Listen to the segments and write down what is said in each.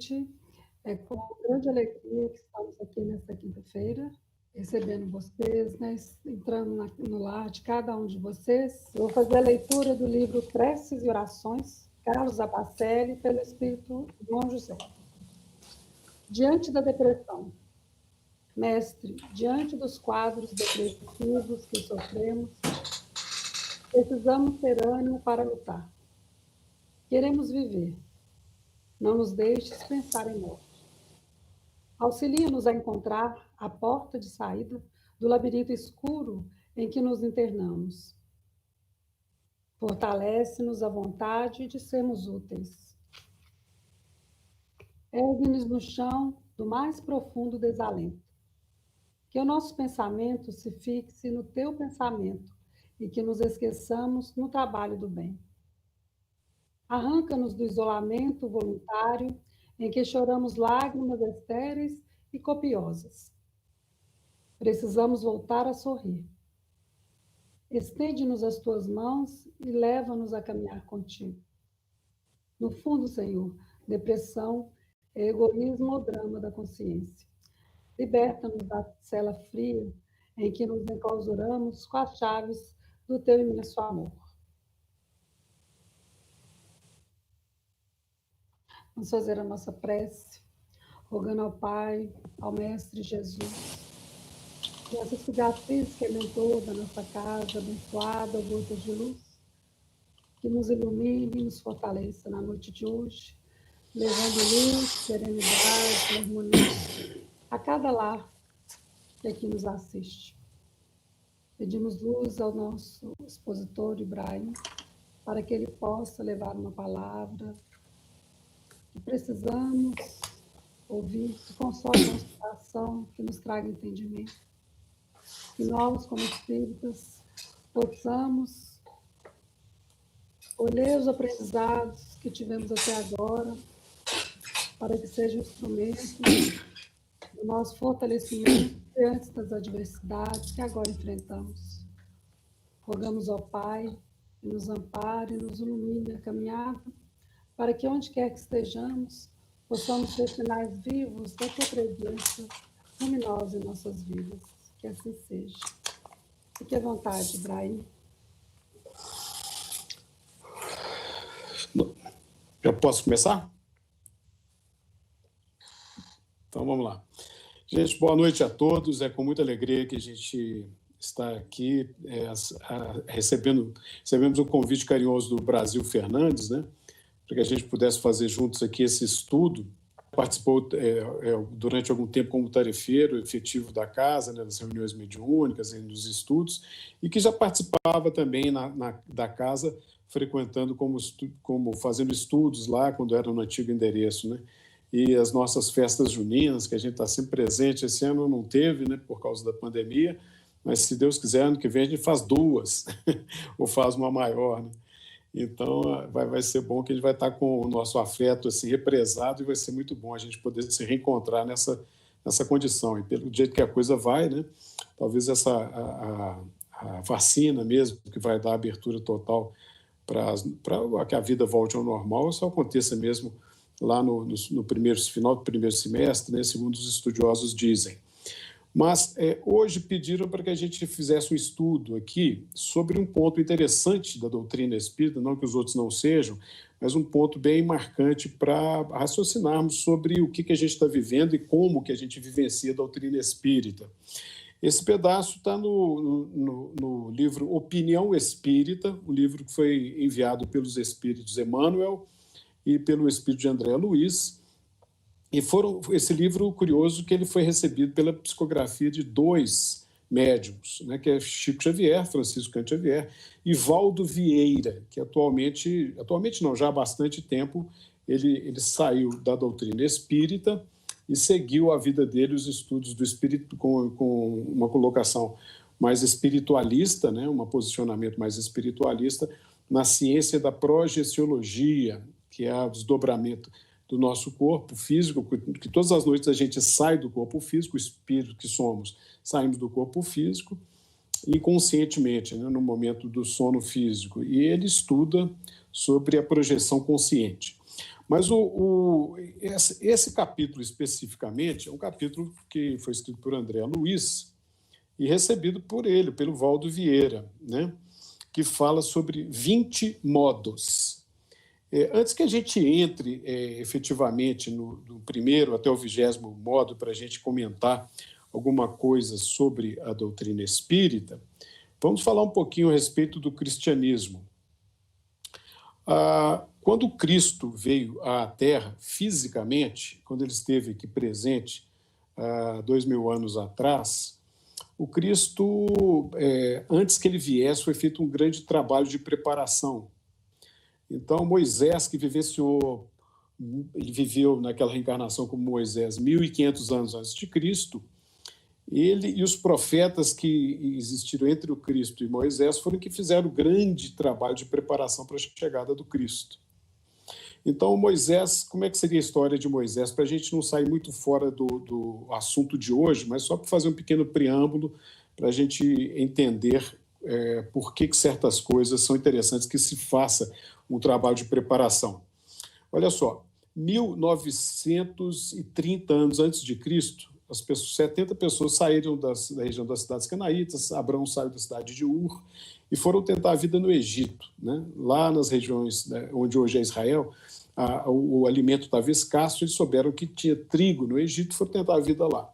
convite. É com grande alegria que estamos aqui nesta quinta-feira, recebendo vocês, né, entrando no lar de cada um de vocês. Eu vou fazer a leitura do livro Preces e Orações, Carlos Abacelli, pelo Espírito Dom José. Diante da depressão. Mestre, diante dos quadros depressivos que sofremos, precisamos ter ânimo para lutar. Queremos viver. Não nos deixes pensar em morte. Auxilia-nos a encontrar a porta de saída do labirinto escuro em que nos internamos. Fortalece-nos a vontade de sermos úteis. Ergue-nos no chão do mais profundo desalento. Que o nosso pensamento se fixe no teu pensamento e que nos esqueçamos no trabalho do bem. Arranca-nos do isolamento voluntário em que choramos lágrimas estéreis e copiosas. Precisamos voltar a sorrir. Estende-nos as tuas mãos e leva-nos a caminhar contigo. No fundo, Senhor, depressão é egoísmo ou drama da consciência. Liberta-nos da cela fria em que nos enclausuramos com as chaves do teu imenso amor. Vamos fazer a nossa prece, rogando ao Pai, ao Mestre Jesus, que essa cicatriz que aumentou da nossa casa, abençoada, gotas de luz, que nos ilumine e nos fortaleça na noite de hoje, levando luz, serenidade, harmonia a cada lar que aqui nos assiste. Pedimos luz ao nosso expositor Ibrahim, para que ele possa levar uma palavra que precisamos ouvir, que console nosso coração, que nos traga entendimento. Que nós, como espíritas, possamos olhar os aprendizados que tivemos até agora, para que sejam instrumentos do nosso fortalecimento diante das adversidades que agora enfrentamos. Rogamos ao Pai que nos ampare, nos ilumine a caminhada, para que onde quer que estejamos, possamos ter sinais vivos da tua presença luminosa em nossas vidas. Que assim seja. Fique à vontade, Ibrahim. Eu posso começar? Então, vamos lá. Gente, boa noite a todos. É com muita alegria que a gente está aqui recebemos o convite carinhoso do Brasil Fernandes, né, para que a gente pudesse fazer juntos aqui esse estudo. Participou durante algum tempo como tarefeiro efetivo da casa, né, nas reuniões mediúnicas, nos estudos, e que já participava também da casa, frequentando como fazendo estudos lá, quando era no antigo endereço, né? E as nossas festas juninas, que a gente está sempre presente. Esse ano não teve, né, por causa da pandemia, mas se Deus quiser, ano que vem a gente faz duas, ou faz uma maior, né? Então, vai ser bom que a gente vai estar com o nosso afeto assim, represado, e vai ser muito bom a gente poder se reencontrar nessa condição. E pelo jeito que a coisa vai, né, talvez a vacina mesmo, que vai dar abertura total para que a vida volte ao normal, só aconteça mesmo lá no final do primeiro semestre, né, segundo os estudiosos dizem. Mas hoje pediram para que a gente fizesse um estudo aqui sobre um ponto interessante da doutrina espírita, não que os outros não sejam, mas um ponto bem marcante para raciocinarmos sobre o que a gente está vivendo e como que a gente vivencia a doutrina espírita. Esse pedaço está no livro Opinião Espírita, um livro que foi enviado pelos espíritos Emmanuel e pelo espírito de André Luiz. E esse livro, curioso, que ele foi recebido pela psicografia de dois médiuns, né, que é Chico Xavier, Francisco Cândido Xavier, e Valdo Vieira, que atualmente não, já há bastante tempo, ele saiu da doutrina espírita e seguiu a vida dele, os estudos do espírito, com uma colocação mais espiritualista, né, um posicionamento mais espiritualista, na ciência da projeciologia, que é o desdobramento do nosso corpo físico, que todas as noites a gente sai do corpo físico, o espírito que somos, saímos do corpo físico, inconscientemente, né, no momento do sono físico. E ele estuda sobre a projeção consciente. Mas esse capítulo especificamente é um capítulo que foi escrito por André Luiz e recebido por ele, pelo Valdo Vieira, né? Que fala sobre 20 modos. Antes que a gente entre efetivamente do primeiro até o 20º modo para a gente comentar alguma coisa sobre a doutrina espírita, vamos falar um pouquinho a respeito do cristianismo. Quando Cristo veio à Terra fisicamente, quando ele esteve aqui presente há 2000 anos atrás, o Cristo, antes que ele viesse, foi feito um grande trabalho de preparação. Então, Moisés, que ele viveu naquela reencarnação como Moisés 1.500 anos antes de Cristo, ele e os profetas que existiram entre o Cristo e Moisés foram que fizeram o grande trabalho de preparação para a chegada do Cristo. Então, Moisés, como é que seria a história de Moisés? Para a gente não sair muito fora do assunto de hoje, mas só para fazer um pequeno preâmbulo, para a gente entender por que certas coisas são interessantes que se faça um trabalho de preparação. Olha só, 1930 anos antes de Cristo, 70 pessoas saíram da região das cidades canaítas, Abraão saiu da cidade de Ur e foram tentar a vida no Egito, né? Lá nas regiões, né, onde hoje é Israel, o alimento estava escasso, eles souberam que tinha trigo no Egito e foram tentar a vida lá.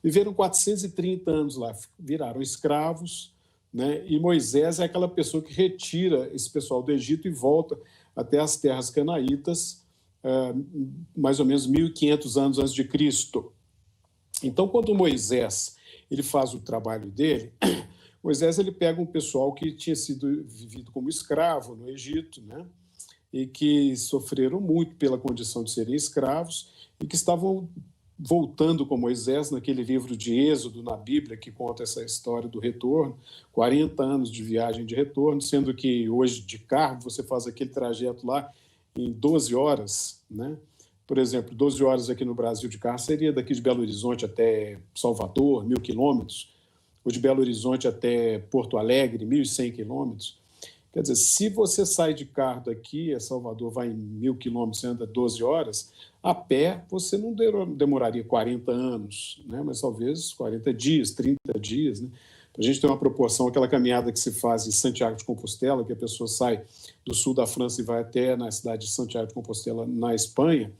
Viveram 430 anos lá, viraram escravos, né? E Moisés é aquela pessoa que retira esse pessoal do Egito e volta até as terras canaítas, mais ou menos 1.500 anos antes de Cristo. Então, quando Moisés ele faz o trabalho dele, Moisés ele pega um pessoal que tinha sido vivido como escravo no Egito, né? E que sofreram muito pela condição de serem escravos e que estavam voltando com Moisés naquele livro de Êxodo, na Bíblia, que conta essa história do retorno, 40 anos de viagem de retorno, sendo que hoje de carro você faz aquele trajeto lá em 12 horas, né? Por exemplo, 12 horas aqui no Brasil de carro seria daqui de Belo Horizonte até Salvador, 1.000 quilômetros, ou de Belo Horizonte até Porto Alegre, 1.100 quilômetros. Quer dizer, se você sai de carro daqui, a Salvador vai em 1.000 quilômetros, anda 12 horas, a pé você não demoraria 40 anos, né? Mas talvez 40 dias, 30 dias, né? Para a gente ter uma proporção, aquela caminhada que se faz em Santiago de Compostela, que a pessoa sai do sul da França e vai até na cidade de Santiago de Compostela, na Espanha,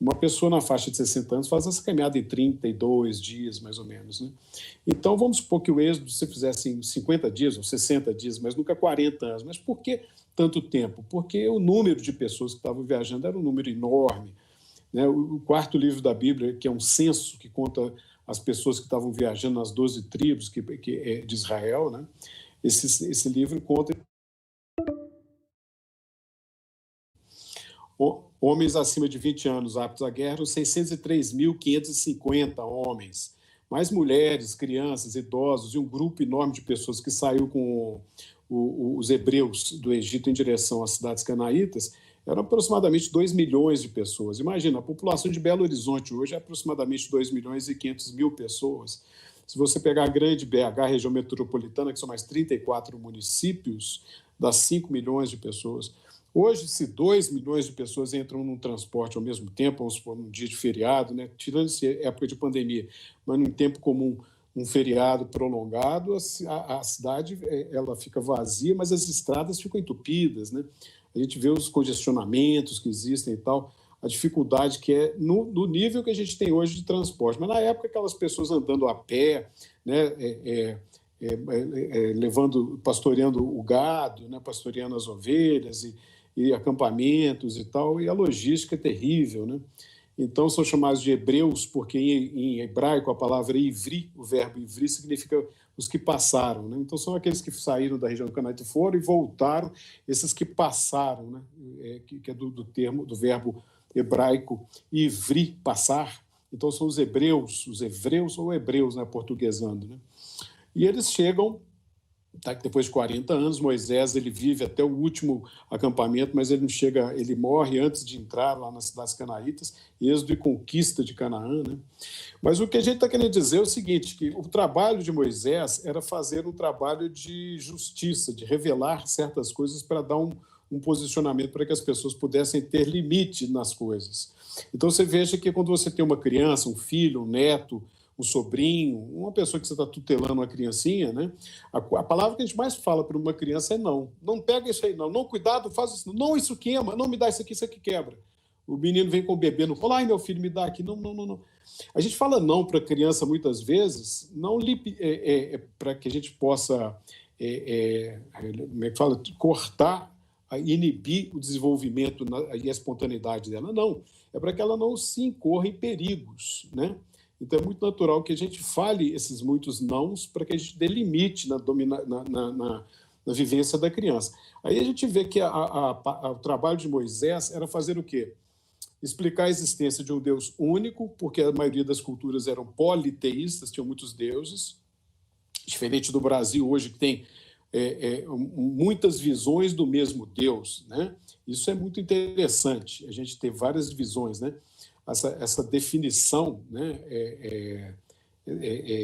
uma pessoa na faixa de 60 anos faz essa caminhada em 32 dias, mais ou menos, né? Então, vamos supor que o êxodo se fizesse em 50 dias ou 60 dias, mas nunca 40 anos. Mas por que tanto tempo? Porque o número de pessoas que estavam viajando era um número enorme, né? O quarto livro da Bíblia, que é um censo que conta as pessoas que estavam viajando nas 12 tribos de Israel, né? Esse livro conta homens acima de 20 anos aptos à guerra, 603.550 homens, mais mulheres, crianças, idosos e um grupo enorme de pessoas que saiu com os hebreus do Egito em direção às cidades canaítas, eram aproximadamente 2 milhões de pessoas. Imagina, a população de Belo Horizonte hoje é aproximadamente 2.500.000 pessoas. Se você pegar a grande BH, região metropolitana, que são mais 34 municípios, dá 5 milhões de pessoas. Hoje, se 2 milhões de pessoas entram num transporte ao mesmo tempo, vamos supor, num dia de feriado, né? Tirando essa época de pandemia, mas num tempo comum, um feriado prolongado, a cidade ela fica vazia, mas as estradas ficam entupidas, né? A gente vê os congestionamentos que existem e tal, a dificuldade que é no nível que a gente tem hoje de transporte. Mas na época, aquelas pessoas andando a pé, né? Pastoreando o gado, né? Pastoreando as ovelhas e acampamentos e tal, e a logística é terrível, né? Então, são chamados de hebreus, porque em hebraico a palavra ivri, o verbo ivri, significa os que passaram, né? Então, são aqueles que saíram da região do Canaã e foram e voltaram, esses que passaram, né? Que é do verbo hebraico ivri, passar. Então, são os hebreus ou hebreus, né? Portuguesando, né? E eles chegam, tá, depois de 40 anos, Moisés ele vive até o último acampamento, mas ele não chega, ele morre antes de entrar lá nas cidades canaítas, êxodo e conquista de Canaã, né? Mas o que a gente está querendo dizer é o seguinte, que o trabalho de Moisés era fazer um trabalho de justiça, de revelar certas coisas para dar um um posicionamento para que as pessoas pudessem ter limite nas coisas. Então, você veja que quando você tem uma criança, um filho, um neto, um sobrinho, uma pessoa que você está tutelando, uma criancinha, né? A palavra que a gente mais fala para uma criança é não. Não pega isso aí, não. Não, cuidado, faz isso. Não, isso queima. Não, me dá isso aqui quebra. O menino vem com o bebê no colo. Ai, meu filho, me dá aqui. Não, não, não, não. A gente fala não para a criança muitas vezes, não para que a gente possa, como é que fala, cortar, inibir o desenvolvimento e a espontaneidade dela. Não, é para que ela não se incorra em perigos, né? Então, é muito natural que a gente fale esses muitos nãos para que a gente dê limite na vivência da criança. Aí a gente vê que o trabalho de Moisés era fazer o quê? Explicar a existência de um Deus único, porque a maioria das culturas eram politeístas, tinham muitos deuses, diferente do Brasil hoje, que tem muitas visões do mesmo Deus, né? Isso é muito interessante, a gente ter várias visões, né? Essa definição, né,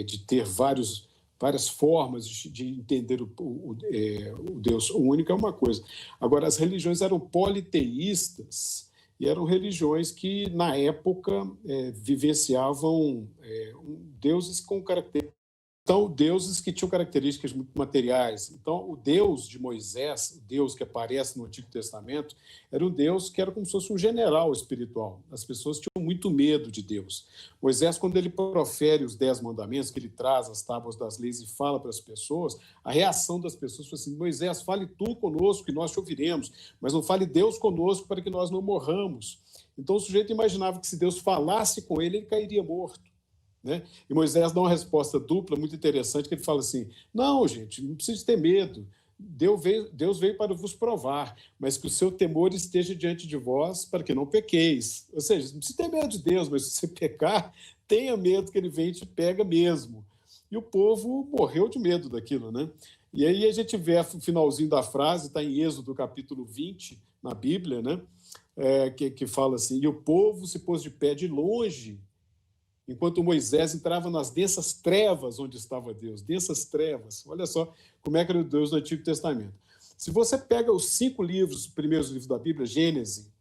de ter várias formas de entender o Deus único é uma coisa. Agora, as religiões eram politeístas e eram religiões que, na época, vivenciavam deuses com características. Então, deuses que tinham características muito materiais. Então, o Deus de Moisés, o Deus que aparece no Antigo Testamento, era um Deus que era como se fosse um general espiritual. As pessoas tinham muito medo de Deus. Moisés, quando ele profere os 10 mandamentos, que ele traz as tábuas das leis e fala para as pessoas, a reação das pessoas foi assim: Moisés, fale tu conosco, que nós te ouviremos, mas não fale Deus conosco para que nós não morramos. Então, o sujeito imaginava que se Deus falasse com ele, ele cairia morto. Né? E Moisés dá uma resposta dupla muito interessante, que ele fala assim: não, gente, não precisa ter medo, Deus veio para vos provar, mas que o seu temor esteja diante de vós para que não pequeis. Ou seja, não precisa ter medo de Deus, mas se você pecar, tenha medo que ele vem e te pega mesmo. E o povo morreu de medo daquilo, né? E aí a gente vê o finalzinho da frase, está em Êxodo capítulo 20, na Bíblia, né? Que fala assim: e o povo se pôs de pé de longe, enquanto Moisés entrava nas densas trevas onde estava Deus. Densas trevas. Olha só como é que era o Deus do Antigo Testamento. Se você pega os 5 livros, os primeiros livros da Bíblia, Gênesis,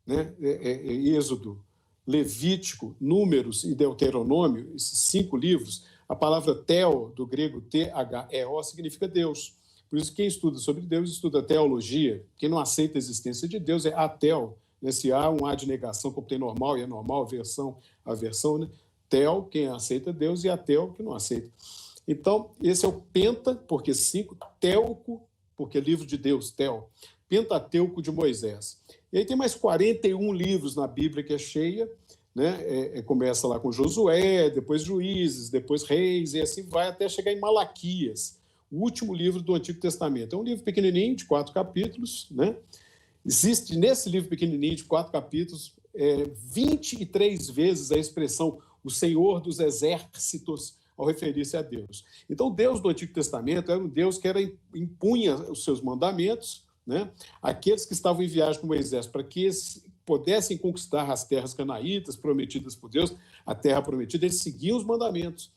né, Êxodo, Levítico, Números e Deuteronômio, esses 5 livros, a palavra theo, do grego T-H-E-O, significa Deus. Por isso, quem estuda sobre Deus estuda teologia. Quem não aceita a existência de Deus é ateu. Nesse A, um A de negação, como tem normal e anormal, aversão, né? Tel, quem aceita Deus, e ateu, que não aceita. Então, esse é o penta, porque 5, teuco, porque é livro de Deus, tel, Pentateuco de Moisés. E aí tem mais 41 livros na Bíblia que é cheia, né? Começa lá com Josué, depois Juízes, depois Reis, e assim vai até chegar em Malaquias, o último livro do Antigo Testamento. É um livro pequenininho, de 4 capítulos, né? Existe nesse livro pequenininho de 4 capítulos 23 vezes a expressão o Senhor dos Exércitos ao referir-se a Deus. Então, o Deus do Antigo Testamento era um Deus que impunha os seus mandamentos, né, àqueles que estavam em viagem com Moisés, para que eles pudessem conquistar as terras canaítas prometidas por Deus, a terra prometida, eles seguiam os mandamentos.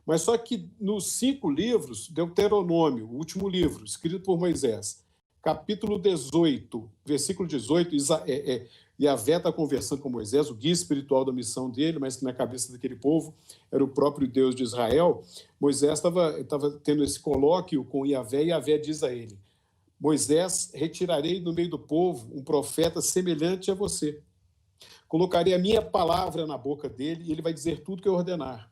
Mas só que nos 5 livros, Deuteronômio, o último livro, escrito por Moisés, capítulo 18, versículo 18, Yahvé está conversando com Moisés, o guia espiritual da missão dele, mas que na cabeça daquele povo era o próprio Deus de Israel. Moisés estava tendo esse colóquio com Yahvé, e Yahvé diz a ele: Moisés, retirarei no meio do povo um profeta semelhante a você. Colocarei a minha palavra na boca dele e ele vai dizer tudo que eu ordenar.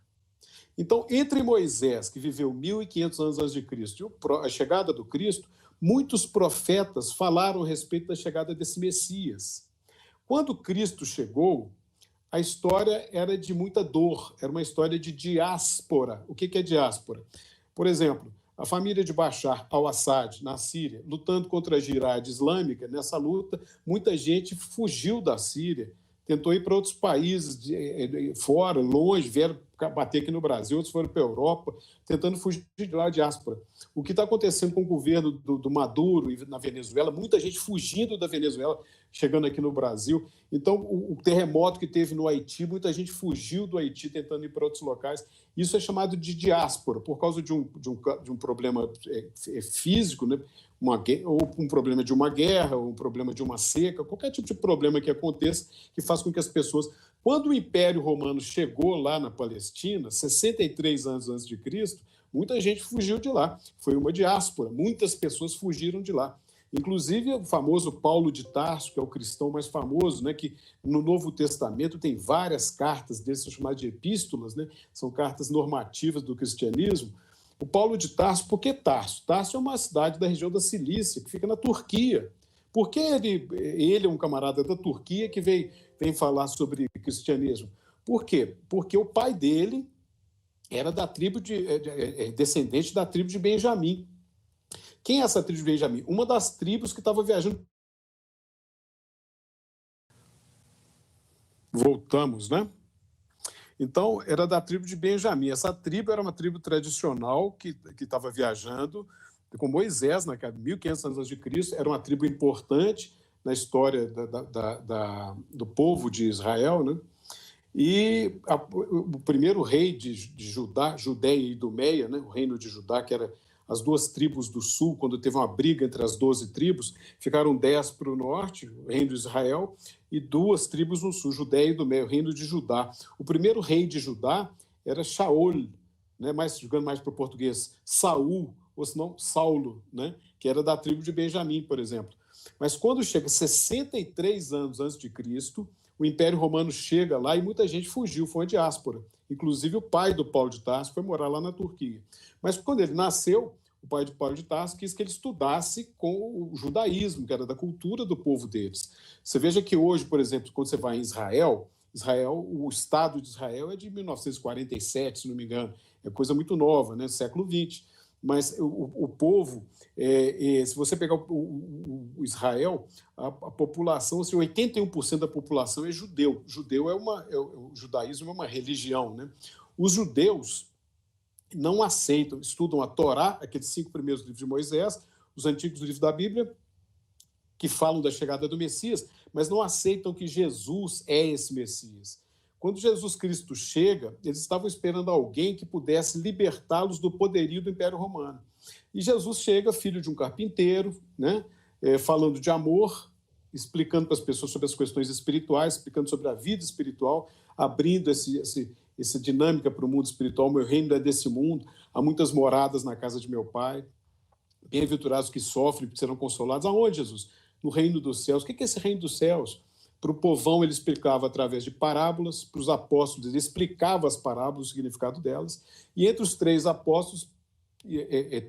Então, entre Moisés, que viveu 1.500 anos antes de Cristo, e a chegada do Cristo, muitos profetas falaram a respeito da chegada desse Messias. Quando Cristo chegou, a história era de muita dor, era uma história de diáspora. O que é diáspora? Por exemplo, a família de Bashar al-Assad, na Síria, lutando contra a Jihad islâmica. Nessa luta, muita gente fugiu da Síria, tentou ir para outros países fora, longe, vieram bater aqui no Brasil, outros foram para a Europa, tentando fugir de lá, diáspora. O que está acontecendo com o governo do Maduro na Venezuela, muita gente fugindo da Venezuela, chegando aqui no Brasil. Então, o terremoto que teve no Haiti, muita gente fugiu do Haiti tentando ir para outros locais. Isso é chamado de diáspora, por causa de um problema físico, né? ou um problema de uma guerra, ou um problema de uma seca, qualquer tipo de problema que aconteça, que faz com que as pessoas... Quando o Império Romano chegou lá na Palestina, 63 anos antes de Cristo, muita gente fugiu de lá. Foi uma diáspora, muitas pessoas fugiram de lá. Inclusive o famoso Paulo de Tarso, que é o cristão mais famoso, né, que no Novo Testamento tem várias cartas desses chamadas de epístolas, né, são cartas normativas do cristianismo. O Paulo de Tarso, por que Tarso? Tarso é uma cidade da região da Cilícia, que fica na Turquia. Por que ele é um camarada da Turquia que vem falar sobre cristianismo? Por quê? Porque o pai dele era da tribo descendente da tribo de Benjamim. Quem é essa tribo de Benjamim? Uma das tribos que estava viajando. Voltamos, né? Então, era da tribo de Benjamim. Essa tribo era uma tribo tradicional que estava viajando com Moisés, na 1500 anos de Cristo. Era uma tribo importante na história do povo de Israel, né? E o primeiro rei de Judá, Judéia e Idumeia, né? O reino de Judá, que era as duas tribos do sul, quando teve uma briga entre as 12 tribos, ficaram 10 para o norte, o reino de Israel, e 2 tribos no sul, Judéia e Idumeia, o reino de Judá. O primeiro rei de Judá era Shaul, né? Jogando mais para o português, Saul, ou senão Saulo, né? Que era da tribo de Benjamim, por exemplo. Mas quando chega 63 anos antes de Cristo, o Império Romano chega lá e muita gente fugiu, foi uma diáspora. Inclusive o pai do Paulo de Tarso foi morar lá na Turquia. Mas quando ele nasceu, o pai de Paulo de Tarso quis que ele estudasse com o judaísmo, que era da cultura do povo deles. Você veja que hoje, por exemplo, quando você vai em Israel, o Estado de Israel é de 1947, se não me engano, é coisa muito nova, né? Século XX. Mas o povo, se você pegar o Israel, a população, assim, 81% da população é judeu. O judaísmo é uma religião, né? Os judeus não aceitam, estudam a Torá, aqueles 5 primeiros livros de Moisés, os antigos livros da Bíblia, que falam da chegada do Messias, mas não aceitam que Jesus é esse Messias. Quando Jesus Cristo chega, eles estavam esperando alguém que pudesse libertá-los do poderio do Império Romano. E Jesus chega, filho de um carpinteiro, né, falando de amor, explicando para as pessoas sobre as questões espirituais, explicando sobre a vida espiritual, abrindo essa dinâmica para o mundo espiritual. Meu reino não é desse mundo, há muitas moradas na casa de meu pai. Bem-aventurados que sofrem, porque serão consolados. Aonde, Jesus? No reino dos céus. O que é esse reino dos céus? Para o povão ele explicava através de parábolas, para os apóstolos ele explicava as parábolas, o significado delas, e entre os 3 apóstolos,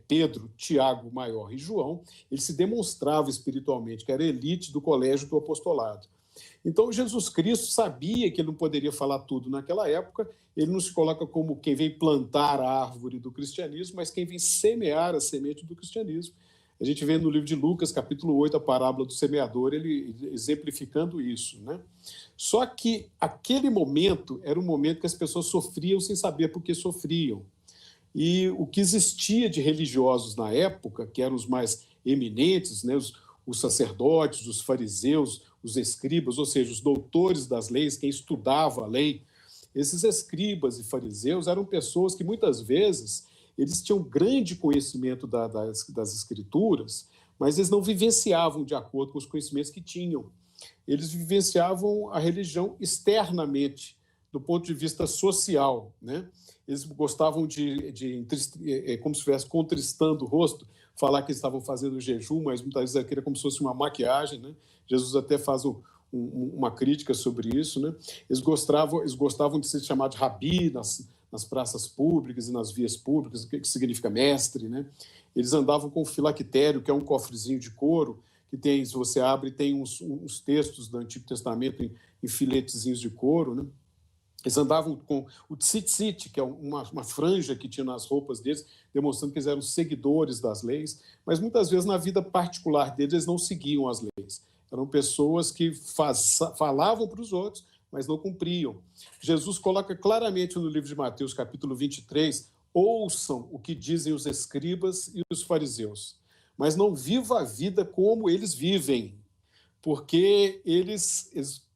Pedro, Tiago, maior, e João, ele se demonstrava espiritualmente, que era a elite do colégio do apostolado. Então Jesus Cristo sabia que ele não poderia falar tudo naquela época, ele não se coloca como quem vem plantar a árvore do cristianismo, mas quem vem semear a semente do cristianismo. A gente vê no livro de Lucas, capítulo 8, a parábola do semeador, ele exemplificando isso, né? Só que aquele momento era um momento que as pessoas sofriam sem saber por que sofriam. E o que existia de religiosos na época, que eram os mais eminentes, né? Os sacerdotes, os fariseus, os escribas, ou seja, os doutores das leis, quem estudava a lei, esses escribas e fariseus eram pessoas que muitas vezes eles tinham grande conhecimento das escrituras, mas eles não vivenciavam de acordo com os conhecimentos que tinham. Eles vivenciavam a religião externamente, do ponto de vista social, né? Eles gostavam como se estivesse contristando o rosto, falar que eles estavam fazendo jejum, mas muitas vezes aquilo era como se fosse uma maquiagem, né? Jesus até faz uma crítica sobre isso, né? Eles gostavam de ser chamados de rabi nas praças públicas e nas vias públicas, o que significa mestre, né? Eles andavam com o filactério, que é um cofrezinho de couro, que tem, se você abre, tem uns textos do Antigo Testamento em filetezinhos de couro, né? Eles andavam com o tzitzit, que é uma franja que tinha nas roupas deles, demonstrando que eles eram seguidores das leis, mas muitas vezes na vida particular deles eles não seguiam as leis. Eram pessoas que falavam para os outros, mas não cumpriam. Jesus coloca claramente no livro de Mateus, capítulo 23, ouçam o que dizem os escribas e os fariseus, mas não vivam a vida como eles vivem, porque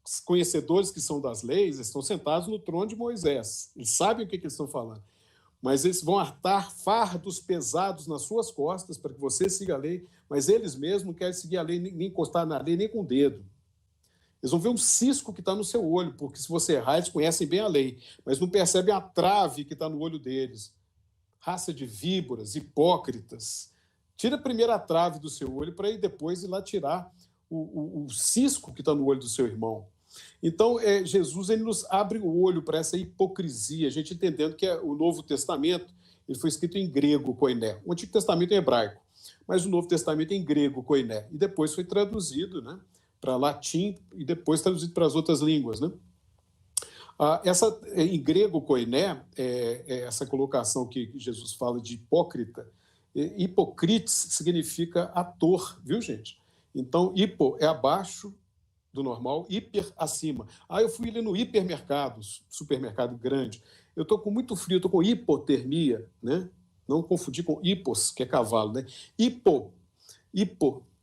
os conhecedores que são das leis estão sentados no trono de Moisés, eles sabem o que eles estão falando, mas eles vão atar fardos pesados nas suas costas para que você siga a lei, mas eles mesmos não querem seguir a lei, nem encostar na lei, nem com o dedo. Eles vão ver um cisco que está no seu olho, porque se você errar, eles conhecem bem a lei, mas não percebem a trave que está no olho deles. Raça de víboras, hipócritas. Tira primeiro a trave do seu olho para depois ir lá tirar o cisco que está no olho do seu irmão. Então, Jesus ele nos abre o olho para essa hipocrisia, a gente entendendo que o Novo Testamento ele foi escrito em grego, koiné. O Antigo Testamento é hebraico, mas o Novo Testamento é em grego, koiné. E depois foi traduzido, né, para latim e depois traduzido para as outras línguas. Né? Em grego, koiné, essa colocação que Jesus fala de hipócrita, hipócrites significa ator, viu, gente? Então, hipo é abaixo do normal, hiper acima. Eu fui ali no hipermercado, supermercado grande. Eu estou com muito frio, estou com hipotermia, né? Não confundir com hipos, que é cavalo, né? Hipo,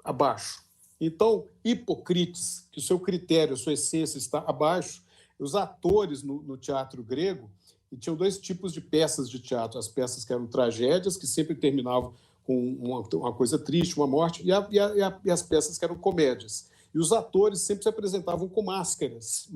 abaixo. Então, hipocrites, que o seu critério, a sua essência está abaixo. Os atores no teatro grego, e tinham dois tipos de peças de teatro. As peças que eram tragédias, que sempre terminavam com uma coisa triste, uma morte, e as peças que eram comédias. E os atores sempre se apresentavam com máscaras,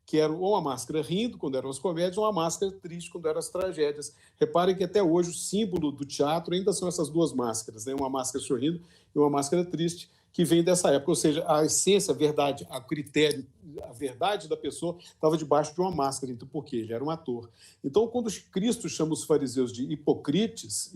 que eram ou uma máscara rindo, quando eram as comédias, ou uma máscara triste, quando eram as tragédias. Reparem que até hoje o símbolo do teatro ainda são essas duas máscaras, né? Uma máscara sorrindo e uma máscara triste, que vem dessa época. Ou seja, a essência, a verdade, a critério, a verdade da pessoa estava debaixo de uma máscara. Então, por quê? Ele era um ator. Então, quando Cristo chama os fariseus de hipócritas,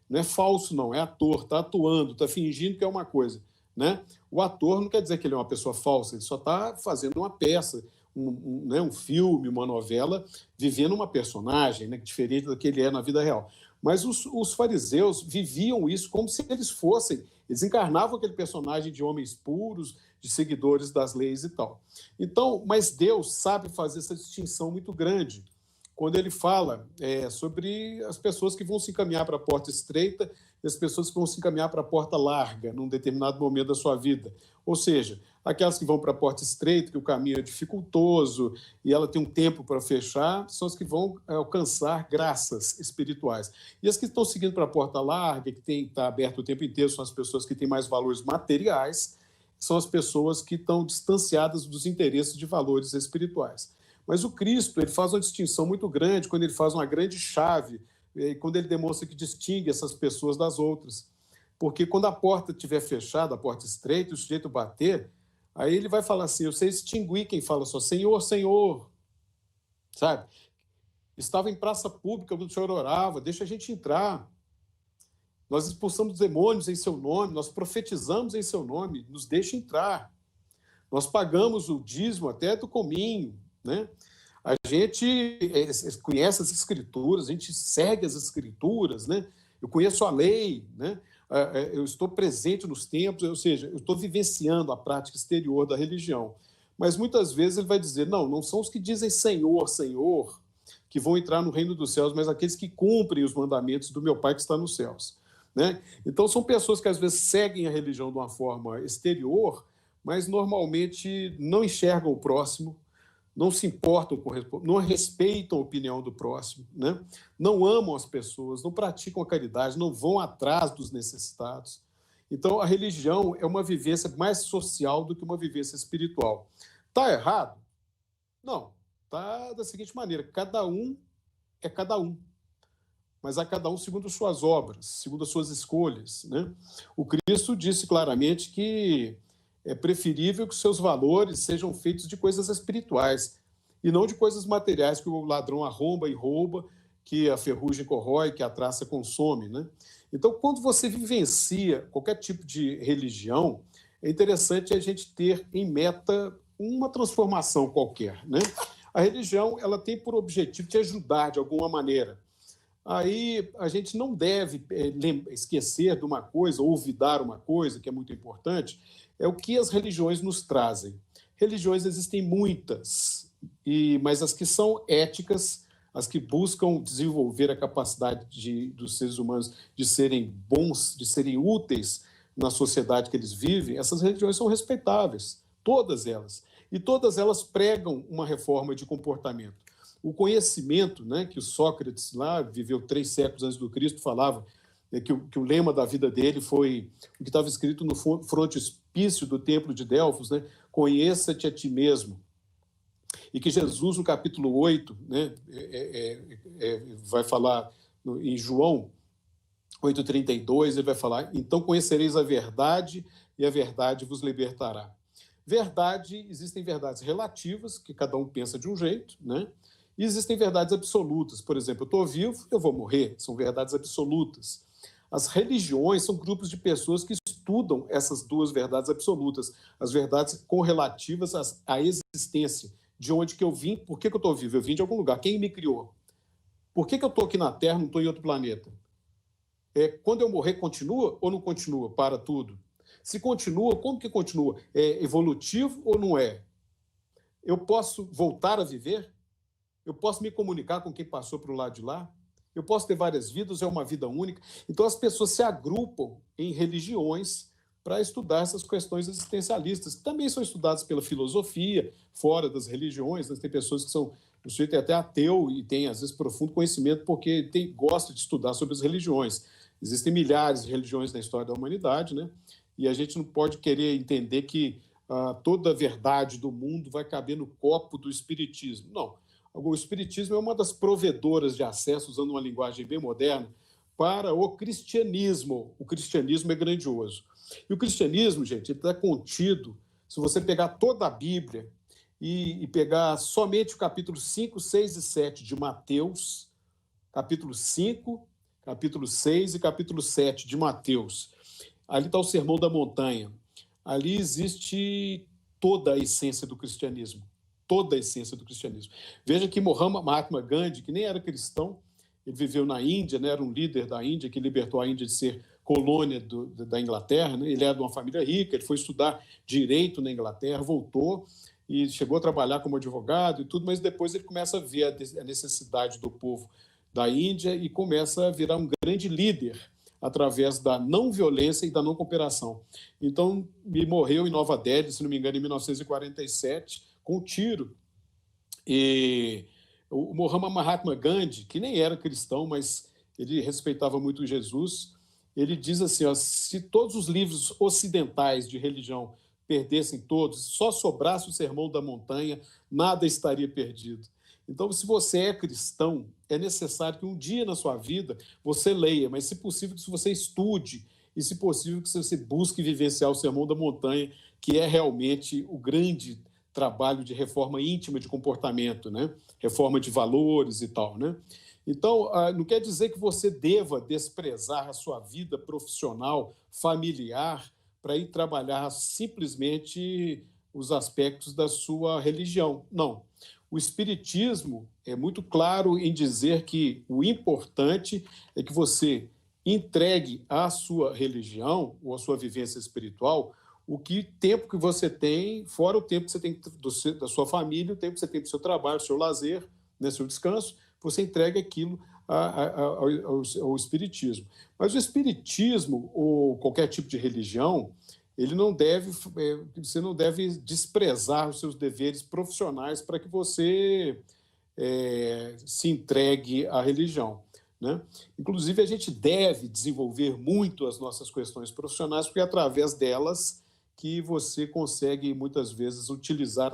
não é falso, não, é ator, está atuando, está fingindo que é uma coisa. Né? O ator não quer dizer que ele é uma pessoa falsa, ele só está fazendo uma peça, um filme, uma novela, vivendo uma personagem, né, diferente do que ele é na vida real. Mas os fariseus viviam isso como se eles fossem, eles encarnavam aquele personagem de homens puros, de seguidores das leis e tal. Então, mas Deus sabe fazer essa distinção muito grande quando ele fala sobre as pessoas que vão se encaminhar para a porta estreita e as pessoas que vão se encaminhar para a porta larga num determinado momento da sua vida. Ou seja, aquelas que vão para a porta estreita, que o caminho é dificultoso e ela tem um tempo para fechar, são as que vão alcançar graças espirituais. E as que estão seguindo para a porta larga, que está aberta o tempo inteiro, são as pessoas que têm mais valores materiais, são as pessoas que estão distanciadas dos interesses de valores espirituais. Mas o Cristo ele faz uma distinção muito grande quando ele faz uma grande chave, quando ele demonstra que distingue essas pessoas das outras. Porque quando a porta estiver fechada, a porta estreita, e o sujeito bater, aí ele vai falar assim, eu sei distinguir quem fala só, Senhor, Senhor, sabe? Estava em praça pública, o Senhor orava, deixa a gente entrar. Nós expulsamos demônios em seu nome, nós profetizamos em seu nome, nos deixa entrar. Nós pagamos o dízimo até do cominho, né? A gente conhece as escrituras, a gente segue as escrituras, né? Eu conheço a lei, né? Eu estou presente nos templos, ou seja, eu estou vivenciando a prática exterior da religião. Mas muitas vezes ele vai dizer, não são os que dizem Senhor, Senhor, que vão entrar no reino dos céus, mas aqueles que cumprem os mandamentos do meu Pai que está nos céus. Né? Então são pessoas que às vezes seguem a religião de uma forma exterior, mas normalmente não enxergam o próximo, não se importam não respeitam a opinião do próximo, né? Não amam as pessoas, não praticam a caridade, não vão atrás dos necessitados. Então, a religião é uma vivência mais social do que uma vivência espiritual. Está errado? Não. Está da seguinte maneira, cada um é cada um, mas a cada um segundo suas obras, segundo as suas escolhas, né? O Cristo disse claramente que é preferível que seus valores sejam feitos de coisas espirituais e não de coisas materiais que o ladrão arromba e rouba, que a ferrugem corrói, que a traça consome, né? Então, quando você vivencia qualquer tipo de religião, é interessante a gente ter em meta uma transformação qualquer, né? A religião ela tem por objetivo te ajudar de alguma maneira. Aí a gente não deve esquecer de uma coisa, ou olvidar uma coisa que é muito importante, é o que as religiões nos trazem. Religiões existem muitas, mas as que são éticas, as que buscam desenvolver a capacidade dos seres humanos de serem bons, de serem úteis na sociedade que eles vivem, essas religiões são respeitáveis, todas elas. E todas elas pregam uma reforma de comportamento. O conhecimento, né, que o Sócrates lá viveu 3 séculos antes do Cristo, falava que o lema da vida dele foi o que estava escrito no frontispício do templo de Delfos, né? Conheça-te a ti mesmo. E que Jesus, no capítulo 8, né, vai falar em João 8,32, ele vai falar: então conhecereis a verdade e a verdade vos libertará. Verdade, existem verdades relativas, que cada um pensa de um jeito, né? E existem verdades absolutas. Por exemplo, eu estou vivo, eu vou morrer. São verdades absolutas. As religiões são grupos de pessoas que estudam essas duas verdades absolutas, as verdades correlativas à existência. De onde que eu vim, por que eu estou vivo? Eu vim de algum lugar. Quem me criou? Por que eu estou aqui na Terra, não estou em outro planeta? Quando eu morrer, continua ou não continua? Para tudo. Se continua, como que continua? É evolutivo ou não é? Eu posso voltar a viver? Eu posso me comunicar com quem passou para o lado de lá? Eu posso ter várias vidas, é uma vida única? Então as pessoas se agrupam em religiões para estudar essas questões existencialistas, que também são estudadas pela filosofia, fora das religiões. Tem pessoas que são, o sujeito é até ateu e tem, às vezes, profundo conhecimento porque gosta de estudar sobre as religiões. Existem milhares de religiões na história da humanidade, né? E a gente não pode querer entender que toda a verdade do mundo vai caber no copo do espiritismo. Não. O espiritismo é uma das provedoras de acesso, usando uma linguagem bem moderna, para o cristianismo. O cristianismo é grandioso. E o cristianismo, gente, está contido, se você pegar toda a Bíblia e pegar somente o capítulo 5, 6 e 7 de Mateus, capítulo 5, capítulo 6 e capítulo 7 de Mateus, ali está o Sermão da Montanha. Ali existe toda a essência do cristianismo. Toda a essência do cristianismo. Veja que Mahatma Gandhi, que nem era cristão, ele viveu na Índia, né, era um líder da Índia que libertou a Índia de ser colônia da Inglaterra, né? Ele era de uma família rica, ele foi estudar direito na Inglaterra, voltou e chegou a trabalhar como advogado e tudo, mas depois ele começa a ver a necessidade do povo da Índia e começa a virar um grande líder através da não violência e da não cooperação. Então, ele morreu em Nova Delhi, se não me engano, em 1947, com um tiro. E o Mahatma Gandhi, que nem era cristão, mas ele respeitava muito Jesus, ele diz assim, ó, se todos os livros ocidentais de religião perdessem todos, só sobrasse o Sermão da Montanha, nada estaria perdido. Então, se você é cristão, é necessário que um dia na sua vida você leia, mas, se possível, que você estude e, se possível, que você busque vivenciar o Sermão da Montanha, que é realmente o grande trabalho de reforma íntima de comportamento, né? Reforma de valores e tal, né? Então, não quer dizer que você deva desprezar a sua vida profissional, familiar, para ir trabalhar simplesmente os aspectos da sua religião. Não. O Espiritismo é muito claro em dizer que o importante é que você entregue à sua religião ou à sua vivência espiritual o tempo que você tem, fora o tempo que você tem da sua família, o tempo que você tem do seu trabalho, do seu lazer, né, seu descanso, você entrega aquilo ao Espiritismo. Mas o Espiritismo, ou qualquer tipo de religião, você não deve desprezar os seus deveres profissionais para que você se entregue à religião, né? Inclusive, a gente deve desenvolver muito as nossas questões profissionais, porque é através delas que você consegue, muitas vezes, utilizar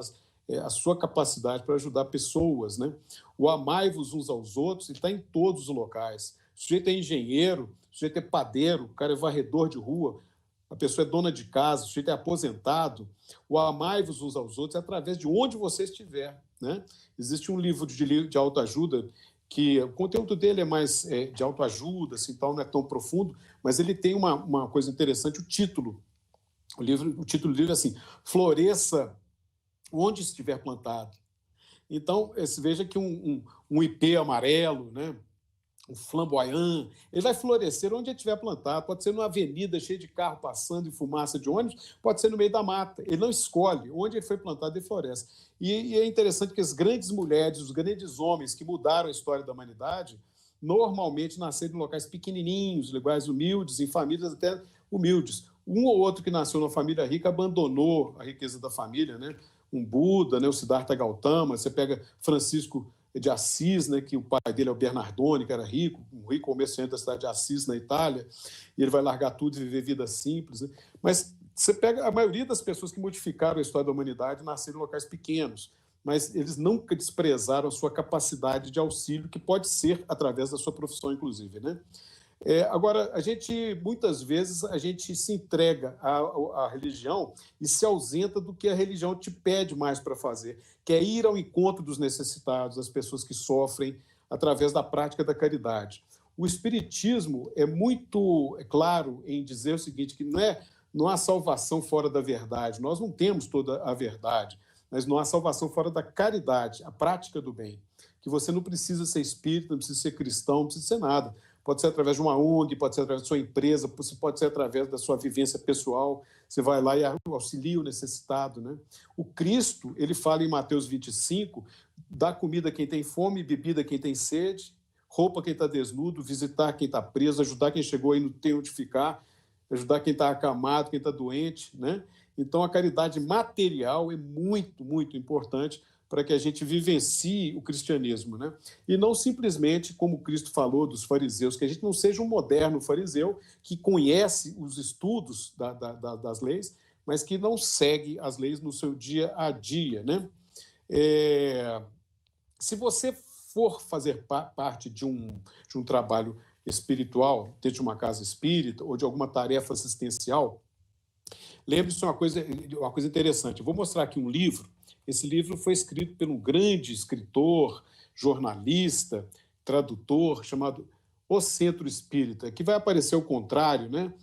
a sua capacidade para ajudar pessoas, né? O amai-vos uns aos outros está em todos os locais. O sujeito é engenheiro, o sujeito é padeiro, o cara é varredor de rua, a pessoa é dona de casa, o sujeito é aposentado. O amai-vos uns aos outros é através de onde você estiver, né? Existe um livro de autoajuda que o conteúdo dele é mais de autoajuda, assim, tal, não é tão profundo, mas ele tem uma coisa interessante, o título. O título do livro é assim: Floresça onde estiver plantado. Então, veja que um ipê amarelo, né? Um flamboyant, ele vai florescer onde ele estiver plantado. Pode ser numa avenida cheia de carro passando e fumaça de ônibus, pode ser no meio da mata. Ele não escolhe. Onde ele foi plantado, ele floresce. E é interessante que as grandes mulheres, os grandes homens que mudaram a história da humanidade, normalmente nasceram em locais pequenininhos, lugares humildes, em famílias até humildes. Um ou outro que nasceu numa família rica abandonou a riqueza da família, né? Um Buda, né? O Siddhartha Gautama, você pega Francisco de Assis, né, que o pai dele é o Bernardone, que era rico, um rico comerciante da cidade de Assis, na Itália, e ele vai largar tudo e viver vida simples. Né? Mas você pega a maioria das pessoas que modificaram a história da humanidade nasceram em locais pequenos, mas eles nunca desprezaram a sua capacidade de auxílio, que pode ser através da sua profissão, inclusive, né? Agora, muitas vezes, a gente se entrega à religião e se ausenta do que a religião te pede mais para fazer, que é ir ao encontro dos necessitados, das pessoas que sofrem, através da prática da caridade. O Espiritismo é muito claro em dizer o seguinte, que não há salvação fora da verdade, nós não temos toda a verdade, mas não há salvação fora da caridade, a prática do bem, que você não precisa ser espírita, não precisa ser cristão, não precisa ser nada. Pode ser através de uma ONG, pode ser através da sua empresa, pode ser através da sua vivência pessoal. Você vai lá e auxilia o necessitado. Né? O Cristo, ele fala em Mateus 25, dá comida a quem tem fome, bebida a quem tem sede, roupa a quem está desnudo, visitar quem está preso, ajudar quem chegou e não tem onde ficar, ajudar quem está acamado, quem está doente. Né? Então, a caridade material é muito, muito importante para que a gente vivencie o cristianismo, né? E não simplesmente, como Cristo falou dos fariseus, que a gente não seja um moderno fariseu que conhece os estudos das leis, mas que não segue as leis no seu dia a dia, né? Se você for fazer parte de um trabalho espiritual, dentro de uma casa espírita ou de alguma tarefa assistencial, lembre-se de uma coisa interessante. Eu vou mostrar aqui um livro. Esse livro foi escrito por um grande escritor, jornalista, tradutor, chamado O Centro Espírita, que vai aparecer ao contrário, né?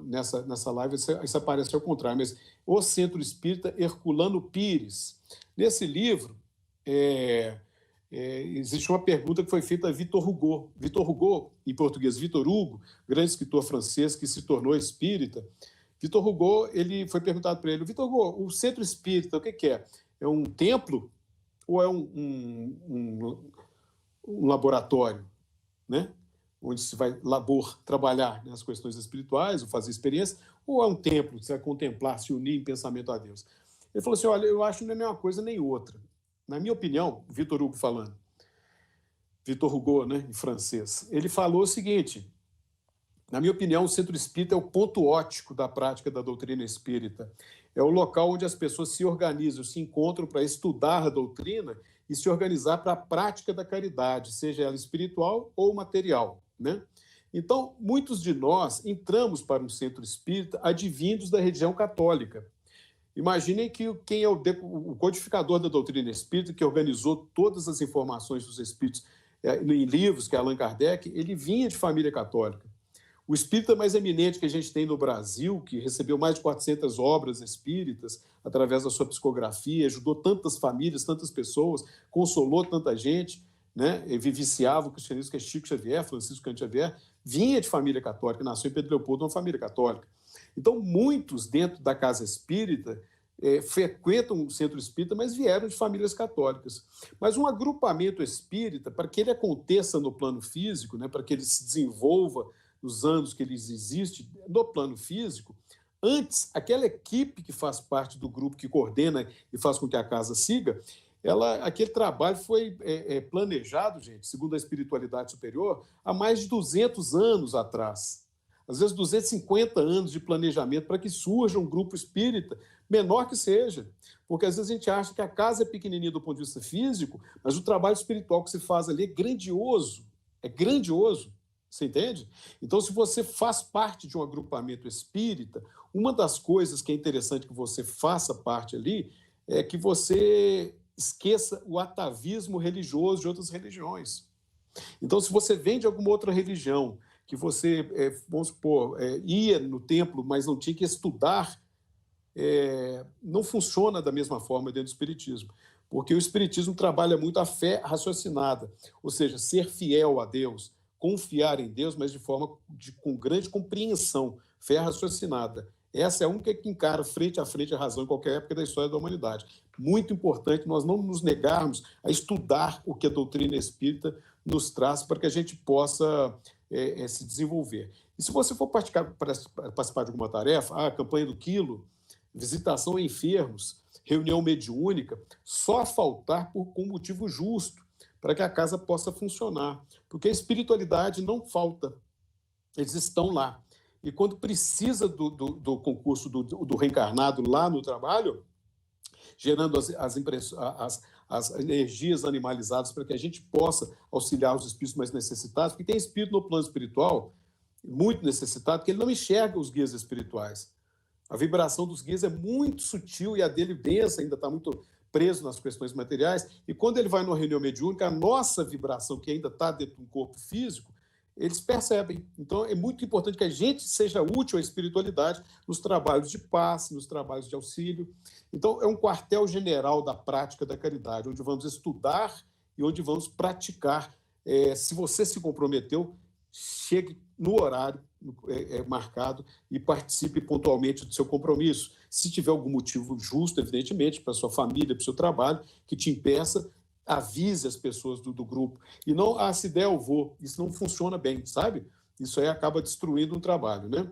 Nessa live isso aparece ao contrário, mas O Centro Espírita, Herculano Pires. Nesse livro, existe uma pergunta que foi feita a Victor Hugo. Victor Hugo, em português, Victor Hugo, grande escritor francês que se tornou espírita. Victor Hugo, ele foi perguntado para ele, Victor Hugo, o centro espírita, o que é? É um templo ou é um laboratório, né? Onde se vai trabalhar nas questões espirituais, ou fazer experiência, ou é um templo, que você vai contemplar, se unir em pensamento a Deus? Ele falou assim, olha, eu acho que não é nem uma coisa nem outra. Na minha opinião, Victor Hugo falando, Victor Hugo, né, em francês, ele falou o seguinte, na minha opinião, o centro espírita é o ponto ótico da prática da doutrina espírita. É o local onde as pessoas se organizam, se encontram para estudar a doutrina e se organizar para a prática da caridade, seja ela espiritual ou material, né? Então, muitos de nós entramos para um centro espírita advindos da religião católica. Imaginem que quem é o codificador da doutrina espírita, que organizou todas as informações dos espíritos em livros, que é Allan Kardec, ele vinha de família católica. O espírita mais eminente que a gente tem no Brasil, que recebeu mais de 400 obras espíritas através da sua psicografia, ajudou tantas famílias, tantas pessoas, consolou tanta gente, né? Vivenciava o cristianismo, que é Chico Xavier, Francisco Cândido Xavier, vinha de família católica, nasceu em Pedro Leopoldo, uma família católica. Então, muitos dentro da casa espírita frequentam o centro espírita, mas vieram de famílias católicas. Mas um agrupamento espírita, para que ele aconteça no plano físico, né, para que ele se desenvolva nos anos que eles existem no plano físico, antes, aquela equipe que faz parte do grupo, que coordena e faz com que a casa siga, aquele trabalho foi planejado, gente, segundo a espiritualidade superior, há mais de 200 anos atrás. Às vezes 250 anos de planejamento para que surja um grupo espírita, menor que seja. Porque às vezes a gente acha que a casa é pequenininha do ponto de vista físico, mas o trabalho espiritual que se faz ali é grandioso. É grandioso. Você entende? Então, se você faz parte de um agrupamento espírita, uma das coisas que é interessante que você faça parte ali é que você esqueça o atavismo religioso de outras religiões. Então, se você vem de alguma outra religião, que você, vamos supor, ia no templo, mas não tinha que estudar, não funciona da mesma forma dentro do espiritismo. Porque o espiritismo trabalha muito a fé raciocinada, ou seja, ser fiel a Deus, confiar em Deus, mas de forma com grande compreensão, fé raciocinada. Essa é a única que encara frente a frente a razão em qualquer época da história da humanidade. Muito importante nós não nos negarmos a estudar o que a doutrina espírita nos traz para que a gente possa se desenvolver. E se você for participar de alguma tarefa, a campanha do quilo, visitação a enfermos, reunião mediúnica, só faltar com motivo justo, para que a casa possa funcionar. Porque a espiritualidade não falta, eles estão lá. E quando precisa do concurso do reencarnado lá no trabalho, gerando as energias animalizadas para que a gente possa auxiliar os espíritos mais necessitados, porque tem espírito no plano espiritual muito necessitado que ele não enxerga os guias espirituais. A vibração dos guias é muito sutil e a dele densa, ainda está muito preso nas questões materiais, e quando ele vai numa reunião mediúnica, a nossa vibração, que ainda está dentro de um corpo físico, eles percebem. Então, é muito importante que a gente seja útil à espiritualidade nos trabalhos de passe, nos trabalhos de auxílio. Então, é um quartel-general da prática da caridade, onde vamos estudar e onde vamos praticar. Se você se comprometeu, chegue no horário marcado e participe pontualmente do seu compromisso. Se tiver algum motivo justo, evidentemente, para a sua família, para o seu trabalho, que te impeça, avise as pessoas do grupo. E não, se der, eu vou. Isso não funciona bem, sabe? Isso aí acaba destruindo o trabalho, né?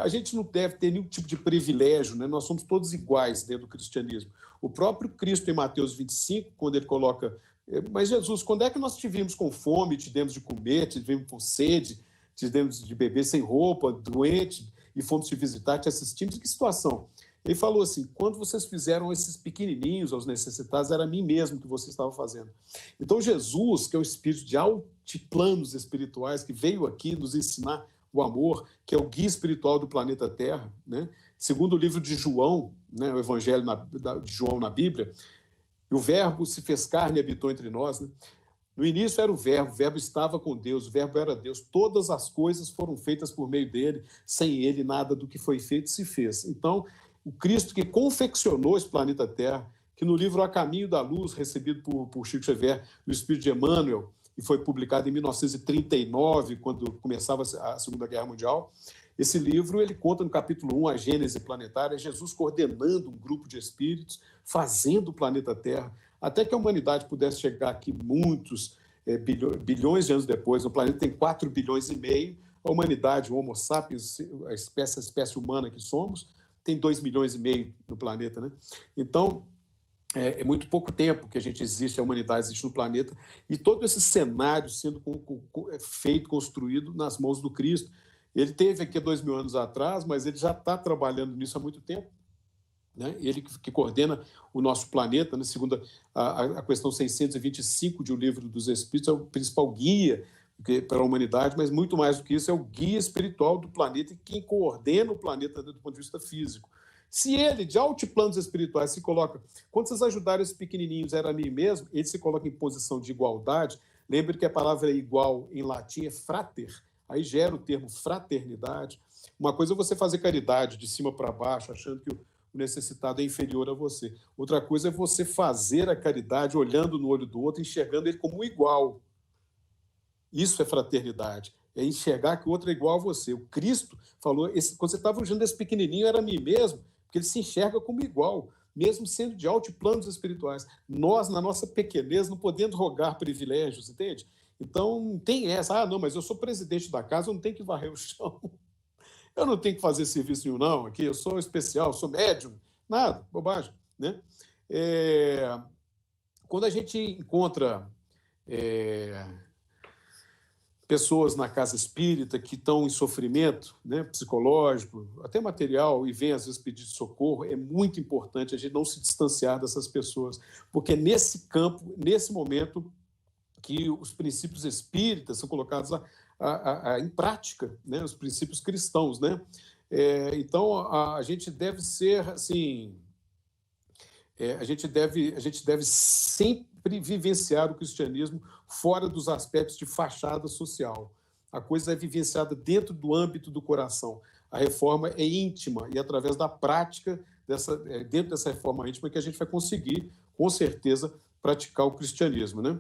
A gente não deve ter nenhum tipo de privilégio, né? Nós somos todos iguais dentro do cristianismo. O próprio Cristo, em Mateus 25, quando ele coloca: mas Jesus, quando é que nós te vimos com fome, te demos de comer, te vimos com sede, te demos de beber sem roupa, doente, e fomos te visitar, te assistimos? Em que situação? Ele falou assim: quando vocês fizeram esses pequenininhos aos necessitados, era a mim mesmo que vocês estavam fazendo. Então Jesus, que é o espírito de altiplanos espirituais, que veio aqui nos ensinar o amor, que é o guia espiritual do planeta Terra, né? Segundo o livro de João, né, o Evangelho de João na Bíblia, o verbo se fez carne e habitou entre nós, né? No início era o verbo estava com Deus, o verbo era Deus, todas as coisas foram feitas por meio dele, sem ele nada do que foi feito se fez. Então, o Cristo que confeccionou esse planeta Terra, que no livro A Caminho da Luz, recebido por Chico Xavier, do Espírito de Emmanuel, e foi publicado em 1939, quando começava a Segunda Guerra Mundial, esse livro ele conta no capítulo 1 a Gênese planetária, Jesus coordenando um grupo de espíritos, fazendo o planeta Terra, até que a humanidade pudesse chegar aqui muitos bilhões de anos depois. O planeta tem 4 bilhões e meio, a humanidade, o Homo sapiens, a espécie humana que somos, tem 2 milhões e meio no planeta, né? Então, é muito pouco tempo que a gente existe, a humanidade existe no planeta, e todo esse cenário sendo feito, construído nas mãos do Cristo. Ele teve aqui 2.000 anos atrás, mas ele já está trabalhando nisso há muito tempo, né? Ele que coordena o nosso planeta, né? Segundo a questão 625 de O Livro dos Espíritos, é o principal guia para a humanidade, mas muito mais do que isso, é o guia espiritual do planeta e quem coordena o planeta do ponto de vista físico. Se ele, de altiplanos espirituais, se coloca, quando vocês ajudaram esses pequenininhos, era a mim mesmo, ele se coloca em posição de igualdade. Lembre que a palavra igual em latim é frater, aí gera o termo fraternidade. Uma coisa é você fazer caridade de cima para baixo, achando que o necessitado é inferior a você. Outra coisa é você fazer a caridade olhando no olho do outro, enxergando ele como um igual. Isso é fraternidade, é enxergar que o outro é igual a você. O Cristo falou, quando você estava ajudando esse pequenininho, era a mim mesmo, porque ele se enxerga como igual, mesmo sendo de altiplanos espirituais. Nós, na nossa pequenez, não podemos rogar privilégios, entende? Então, tem essa, não, mas eu sou presidente da casa, eu não tenho que varrer o chão, eu não tenho que fazer serviço nenhum, não, aqui, eu sou especial, eu sou médium, nada, bobagem, né? Quando a gente encontra pessoas na casa espírita que estão em sofrimento, né, psicológico, até material, e vêm às vezes pedir socorro, é muito importante a gente não se distanciar dessas pessoas, porque é nesse campo, nesse momento, que os princípios espíritas são colocados em prática, né, os princípios cristãos, né? Então, a gente deve ser, assim, a gente deve sempre vivenciar o cristianismo fora dos aspectos de fachada social. A coisa é vivenciada dentro do âmbito do coração. A reforma é íntima e através da prática, dentro dessa reforma íntima, que a gente vai conseguir, com certeza, praticar o cristianismo, né?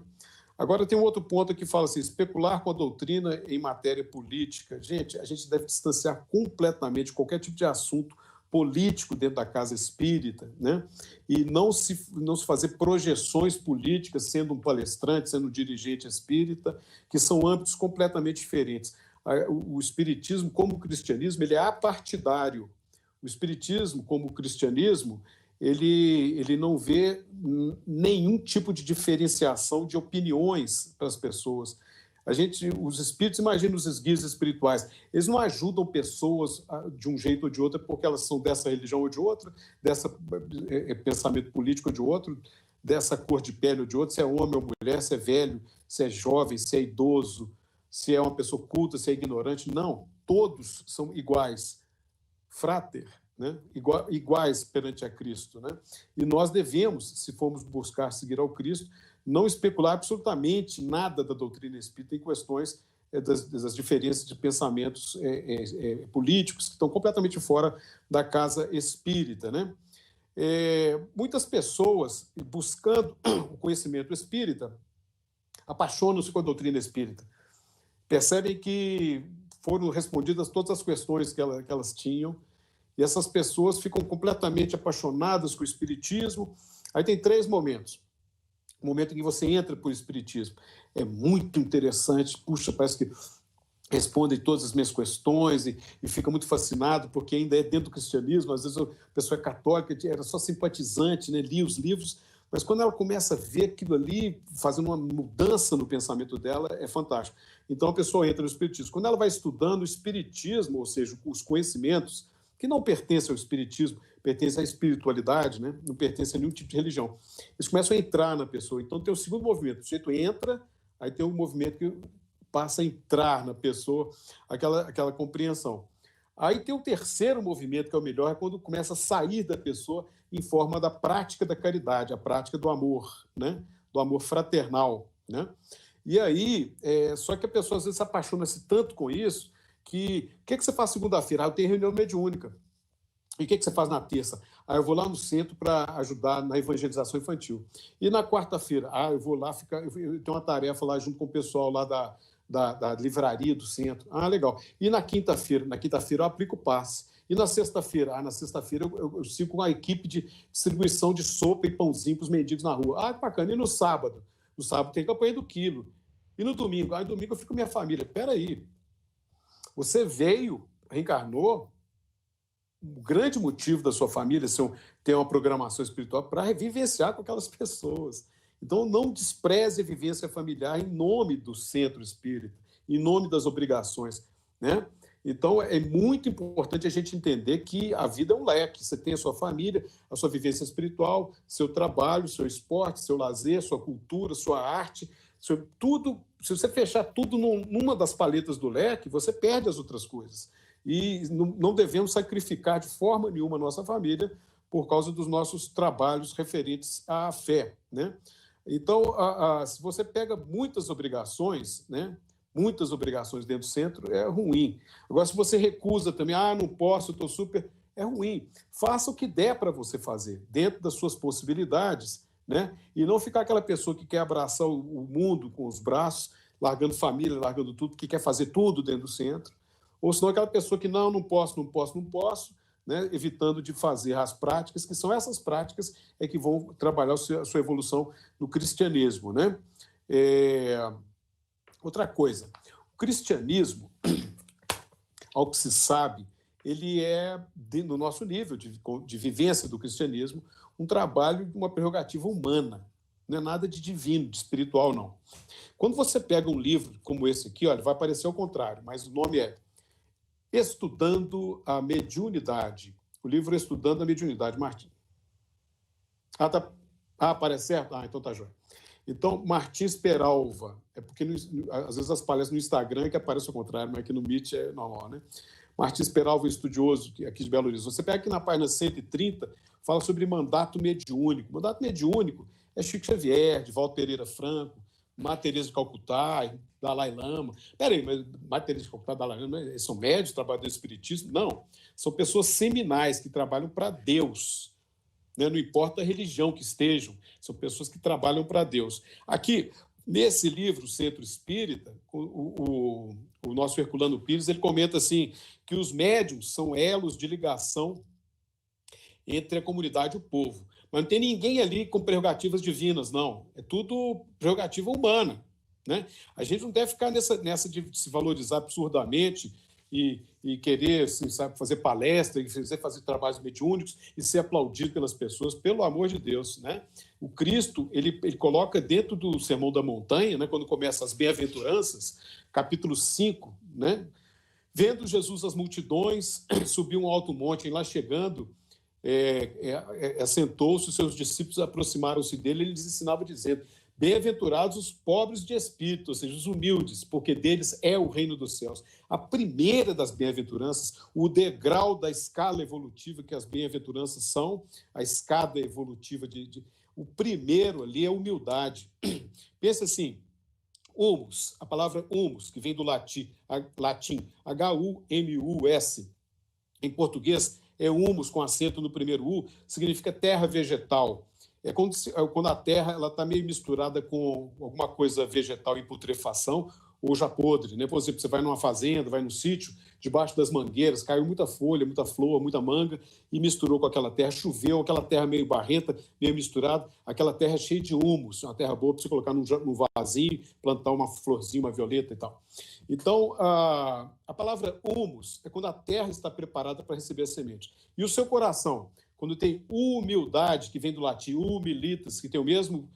Agora, tem um outro ponto que fala assim, especular com a doutrina em matéria política. Gente, a gente deve distanciar completamente qualquer tipo de assunto político dentro da casa espírita, né? E não se fazer projeções políticas, sendo um palestrante, sendo um dirigente espírita, que são âmbitos completamente diferentes. O espiritismo, como o cristianismo, ele é apartidário. O espiritismo, como o cristianismo, ele não vê nenhum tipo de diferenciação de opiniões para as pessoas. Os espíritos, imagina os guias espirituais, eles não ajudam pessoas de um jeito ou de outro porque elas são dessa religião ou de outra, dessa pensamento político ou de outro, dessa cor de pele ou de outro, se é homem ou mulher, se é velho, se é jovem, se é idoso, se é uma pessoa culta, se é ignorante. Não, todos são iguais. Frater, né? Iguais perante a Cristo, né? E nós devemos, se formos buscar seguir ao Cristo, não especular absolutamente nada da doutrina espírita em questões das diferenças de pensamentos políticos que estão completamente fora da casa espírita, né? Muitas pessoas, buscando o conhecimento espírita, apaixonam-se com a doutrina espírita, percebem que foram respondidas todas as questões que elas tinham, e essas pessoas ficam completamente apaixonadas com o espiritismo. Aí tem 3 momentos. O momento em que você entra para o espiritismo é muito interessante, puxa, parece que responde todas as minhas questões e fica muito fascinado, porque ainda é dentro do cristianismo. Às vezes a pessoa é católica, era só simpatizante, né? Lia os livros, mas quando ela começa a ver aquilo ali, fazendo uma mudança no pensamento dela, é fantástico. Então a pessoa entra no espiritismo. Quando ela vai estudando o espiritismo, ou seja, os conhecimentos, que não pertencem ao espiritismo, pertencem à espiritualidade, né? Não pertencem a nenhum tipo de religião. Eles começam a entrar na pessoa. Então tem o segundo movimento, o sujeito entra, aí tem um movimento que passa a entrar na pessoa, aquela compreensão. Aí tem o terceiro movimento, que é o melhor, é quando começa a sair da pessoa em forma da prática da caridade, a prática do amor, né? Do amor fraternal, né? E aí, só que a pessoa às vezes se apaixona-se tanto com isso que... O que você faz segunda-feira? Eu tenho reunião mediúnica. E o que você faz na terça? Eu vou lá no centro para ajudar na evangelização infantil. E na quarta-feira? Eu vou lá eu tenho uma tarefa lá junto com o pessoal lá da livraria do centro. Legal. E na quinta-feira? Na quinta-feira eu aplico o passe. E na sexta-feira? Na sexta-feira eu sigo com a equipe de distribuição de sopa e pãozinho para os mendigos na rua. Que bacana. E no sábado? No sábado tem campanha do quilo. E no domingo? No domingo eu fico com minha família. Espera aí. Você reencarnou, o grande motivo da sua família ter uma programação espiritual para vivenciar com aquelas pessoas. Então, não despreze a vivência familiar em nome do centro espírita, em nome das obrigações, né? Então, é muito importante a gente entender que a vida é um leque. Você tem a sua família, a sua vivência espiritual, seu trabalho, seu esporte, seu lazer, sua cultura, sua arte, tudo. Se você fechar tudo numa das paletas do leque, você perde as outras coisas. E não devemos sacrificar de forma nenhuma a nossa família por causa dos nossos trabalhos referentes à fé, né? Então, se você pega muitas obrigações, né? Muitas obrigações dentro do centro, é ruim. Agora, se você recusa também, não posso, estou super... É ruim. Faça o que der para você fazer, dentro das suas possibilidades, né? E não ficar aquela pessoa que quer abraçar o mundo com os braços, largando família, largando tudo, que quer fazer tudo dentro do centro. Ou senão aquela pessoa que não posso, né? Evitando de fazer as práticas, que são essas práticas que vão trabalhar a sua evolução no cristianismo, né? Outra coisa, o cristianismo, ao que se sabe, ele é, no nosso nível de vivência do cristianismo, um trabalho de uma prerrogativa humana, não é nada de divino, de espiritual, não. Quando você pega um livro como esse aqui, olha, vai parecer ao contrário, mas o nome é Estudando a Mediunidade. O livro Estudando a Mediunidade, Martim. Parece certo? Então tá joia. Então, Martins Peralva. É porque, às vezes, as palestras no Instagram que aparecem ao contrário, mas aqui no Meet é normal, né? Martins Peralva, estudioso aqui de Belo Horizonte. Você pega aqui na página 130, fala sobre mandato mediúnico. Mandato mediúnico é Chico Xavier, Divaldo Pereira Franco, Madre Teresa de Calcutá, Dalai Lama. Peraí, mas Madre Teresa de Calcutá, Dalai Lama, eles são médios, trabalham no espiritismo? Não. São pessoas seminais que trabalham para Deus. Né? Não importa a religião que estejam, são pessoas que trabalham para Deus. Aqui, nesse livro, Centro Espírita, o nosso Herculano Pires, ele comenta assim, que os médiuns são elos de ligação entre a comunidade e o povo. Mas não tem ninguém ali com prerrogativas divinas, não. É tudo prerrogativa humana, né? A gente não deve ficar nessa de se valorizar absurdamente e querer, assim, sabe, fazer palestra, e fazer trabalhos mediúnicos e ser aplaudido pelas pessoas, pelo amor de Deus, né? O Cristo, ele coloca dentro do Sermão da Montanha, né, quando começa as bem-aventuranças, capítulo 5, né? Vendo Jesus as multidões, subiu um alto monte, e lá chegando, assentou-se, os seus discípulos aproximaram-se dele, ele lhes ensinava dizendo: bem-aventurados os pobres de espírito, ou seja, os humildes, porque deles é o reino dos céus. A primeira das bem-aventuranças, o degrau da escala evolutiva que as bem-aventuranças são, a escada evolutiva o primeiro ali é humildade. Pensa assim, humus, a palavra humus, que vem do latim H-U-M-U-S, em português é humus com acento no primeiro U, significa terra vegetal. É quando a terra está meio misturada com alguma coisa vegetal em putrefação ou já podre, né? Por exemplo, você vai numa fazenda, vai num sítio, debaixo das mangueiras, caiu muita folha, muita flor, muita manga e misturou com aquela terra, choveu, aquela terra meio barrenta, meio misturada, aquela terra cheia de humus, uma terra boa para você colocar num vasinho, plantar uma florzinha, uma violeta e tal. Então, a palavra humus é quando a terra está preparada para receber a semente. E o seu coração, quando tem humildade, que vem do latim humilitas, que tem o mesmo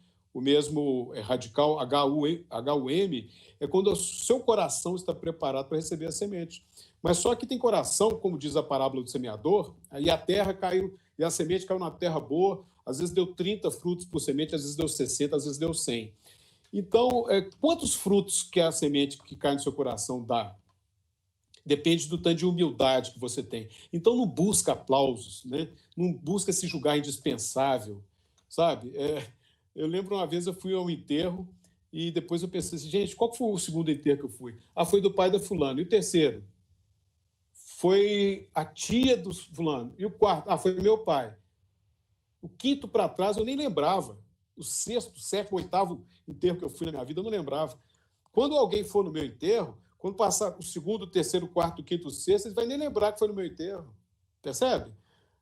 radical H-U-M, é quando o seu coração está preparado para receber a semente. Mas só que tem coração, como diz a parábola do semeador, e a terra caiu, e a semente caiu na terra boa, às vezes deu 30 frutos por semente, às vezes deu 60, às vezes deu 100. Então, quantos frutos que a semente que cai no seu coração dá? Depende do tanto de humildade que você tem. Então, não busca aplausos, né? Não busca se julgar indispensável, sabe? Eu lembro uma vez eu fui ao enterro e depois eu pensei assim, gente, qual foi o segundo enterro que eu fui? Foi do pai da fulano. E o terceiro? Foi a tia do fulano. E o quarto? Foi meu pai. O quinto para trás eu nem lembrava. O sexto, sétimo, oitavo enterro que eu fui na minha vida eu não lembrava. Quando alguém for no meu enterro, quando passar o segundo, terceiro, quarto, quinto, sexto, ele vai nem lembrar que foi no meu enterro. Percebe?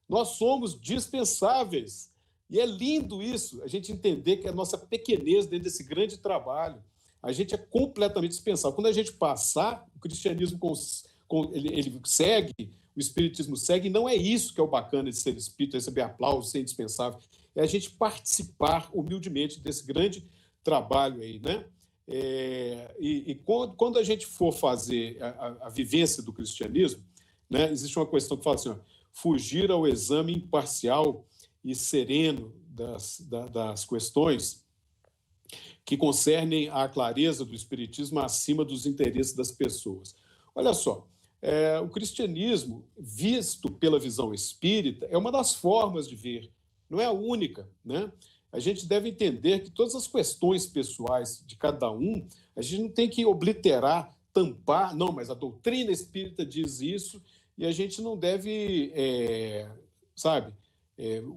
Nós somos dispensáveis. E é lindo isso, a gente entender que é a nossa pequenez dentro desse grande trabalho. A gente é completamente dispensável. Quando a gente passar, o cristianismo ele segue, o espiritismo segue, e não é isso que é o bacana de ser espírita, receber aplausos, ser indispensável. É a gente participar humildemente desse grande trabalho aí, né? Quando a gente for fazer a vivência do cristianismo, né, existe uma questão que fala assim, fugir ao exame imparcial e sereno das questões que concernem a clareza do espiritismo acima dos interesses das pessoas. Olha só, o cristianismo, visto pela visão espírita, é uma das formas de ver, não é a única, né? A gente deve entender que todas as questões pessoais de cada um, a gente não tem que obliterar, tampar, não, mas a doutrina espírita diz isso, e a gente não deve,